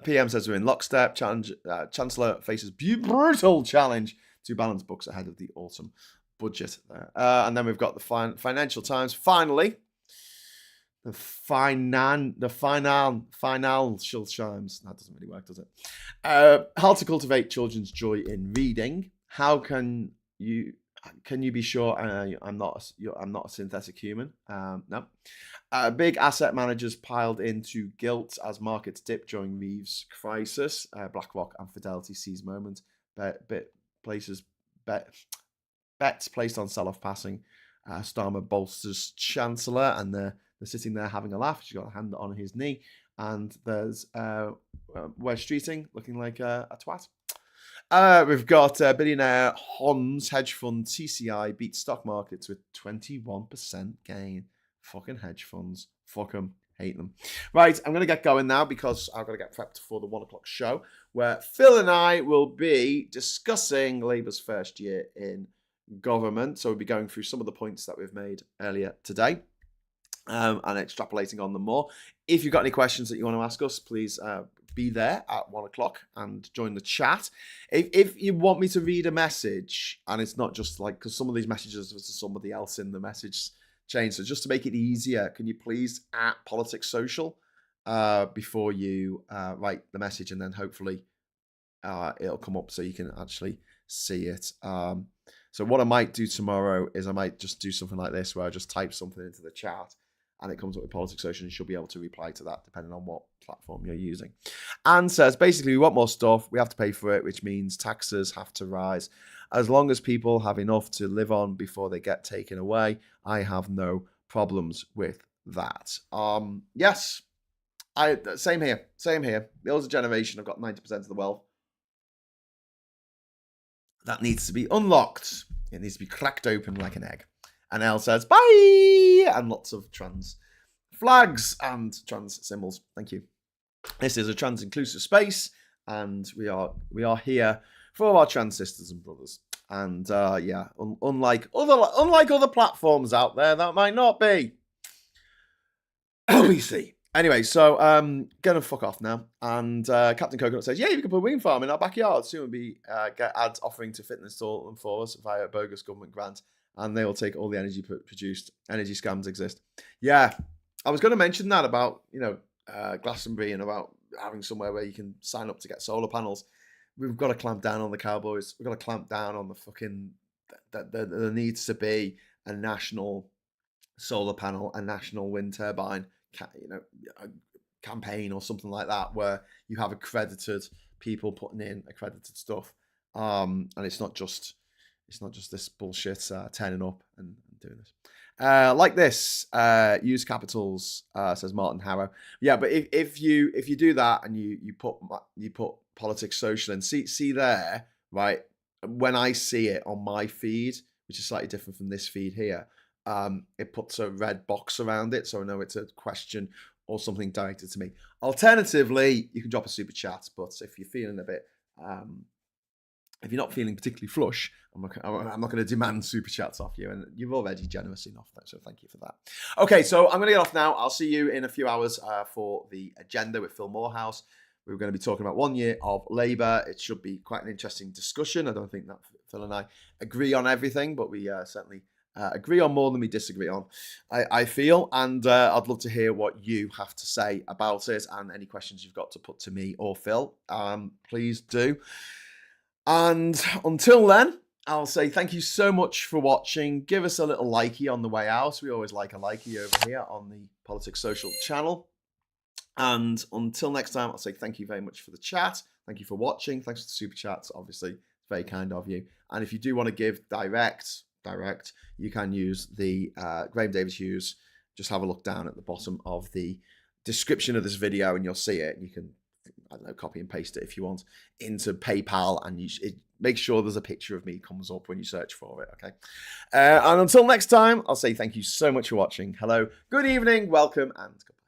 Speaker 1: PM says we're in lockstep. Chancellor faces brutal challenge to balance books ahead of the autumn budget there. And then we've got the Financial Times. Finally, the Financial Times. That doesn't really work, does it? How to cultivate children's joy in reading. How can you be sure I'm not a synthetic human? No. Big asset managers piled into gilt as markets dip during Reeves crisis. BlackRock and Fidelity seize moment. Places bets placed on sell-off passing. Starmer bolsters Chancellor, and they're sitting there having a laugh. She's got a hand on his knee, and there's Wes Streeting looking like a twat. We've got billionaire Hans hedge fund TCI beat stock markets with 21% gain. Fucking hedge funds. Fuck them. Hate them. Right, I'm going to get going now because I've got to get prepped for the 1 o'clock show where Phil and I will be discussing Labour's first year in government. So we'll be going through some of the points that we've made earlier today and extrapolating on them more. If you've got any questions that you want to ask us, please be there at 1 o'clock and join the chat. If you want me to read a message, and it's not just like, because some of these messages was to somebody else in the message chain, so just to make it easier, can you please at Politics Social before you write the message, and then hopefully it'll come up so you can actually see it. So what I might do tomorrow is I might just do something like this where I just type something into the chat and it comes up with Politics Social, and you'll be able to reply to that depending on what platform you're using. And says, basically, we want more stuff. We have to pay for it, which means taxes have to rise. As long as people have enough to live on before they get taken away, I have no problems with that. Yes, same here. The older generation have got 90% of the wealth. That needs to be unlocked. It needs to be cracked open like an egg. And Elle says, bye! And lots of trans flags and trans symbols. Thank you. This is a trans inclusive space, and we are here for all our trans sisters and brothers. And yeah, unlike other platforms out there, that might not be. LBC. Anyway, so gonna fuck off now. And Captain Coconut says, yeah, you can put a wind farm in our backyard. Soon will be get ads offering to fit and install them for us via a bogus government grant, and they will take all the energy produced. Energy scams exist. Yeah, I was going to mention that about Glastonbury and about having somewhere where you can sign up to get solar panels. We've got to clamp down on the cowboys. We've got to clamp down on the fucking there needs to be a national solar panel, a national wind turbine, campaign or something like that, where you have accredited people putting in accredited stuff, and it's not just this bullshit turning up and doing this. Like this, use capitals, says Martin Harrow. Yeah, but if you do that and you put Politics Social and see there, right? When I see it on my feed, which is slightly different from this feed here, it puts a red box around it, so I know it's a question or something directed to me. Alternatively, you can drop a super chat, but if you're feeling a bit, if you're not feeling particularly flush, I'm not going to demand super chats off you, and you're already generous enough, so thank you for that. Okay, so I'm going to get off now. I'll see you in a few hours for the agenda with Phil Morehouse. We're going to be talking about 1 year of Labour. It should be quite an interesting discussion. I don't think that Phil and I agree on everything, but we certainly agree on more than we disagree on, I feel. And I'd love to hear what you have to say about it, and any questions you've got to put to me or Phil, please do. And until then, I'll say thank you so much for watching. Give us a little likey on the way out. We always like a likey over here on the Politics Social channel. And until next time, I'll say thank you very much for the chat. Thank you for watching. Thanks for the super chats. Obviously, it's very kind of you. And if you do want to give direct, you can use the Graham Davis Hughes. Just have a look down at the bottom of the description of this video and you'll see it. You can, I don't know, copy and paste it if you want into PayPal, and make sure there's a picture of me comes up when you search for it, okay? And until next time, I'll say thank you so much for watching. Hello, good evening, welcome, and goodbye.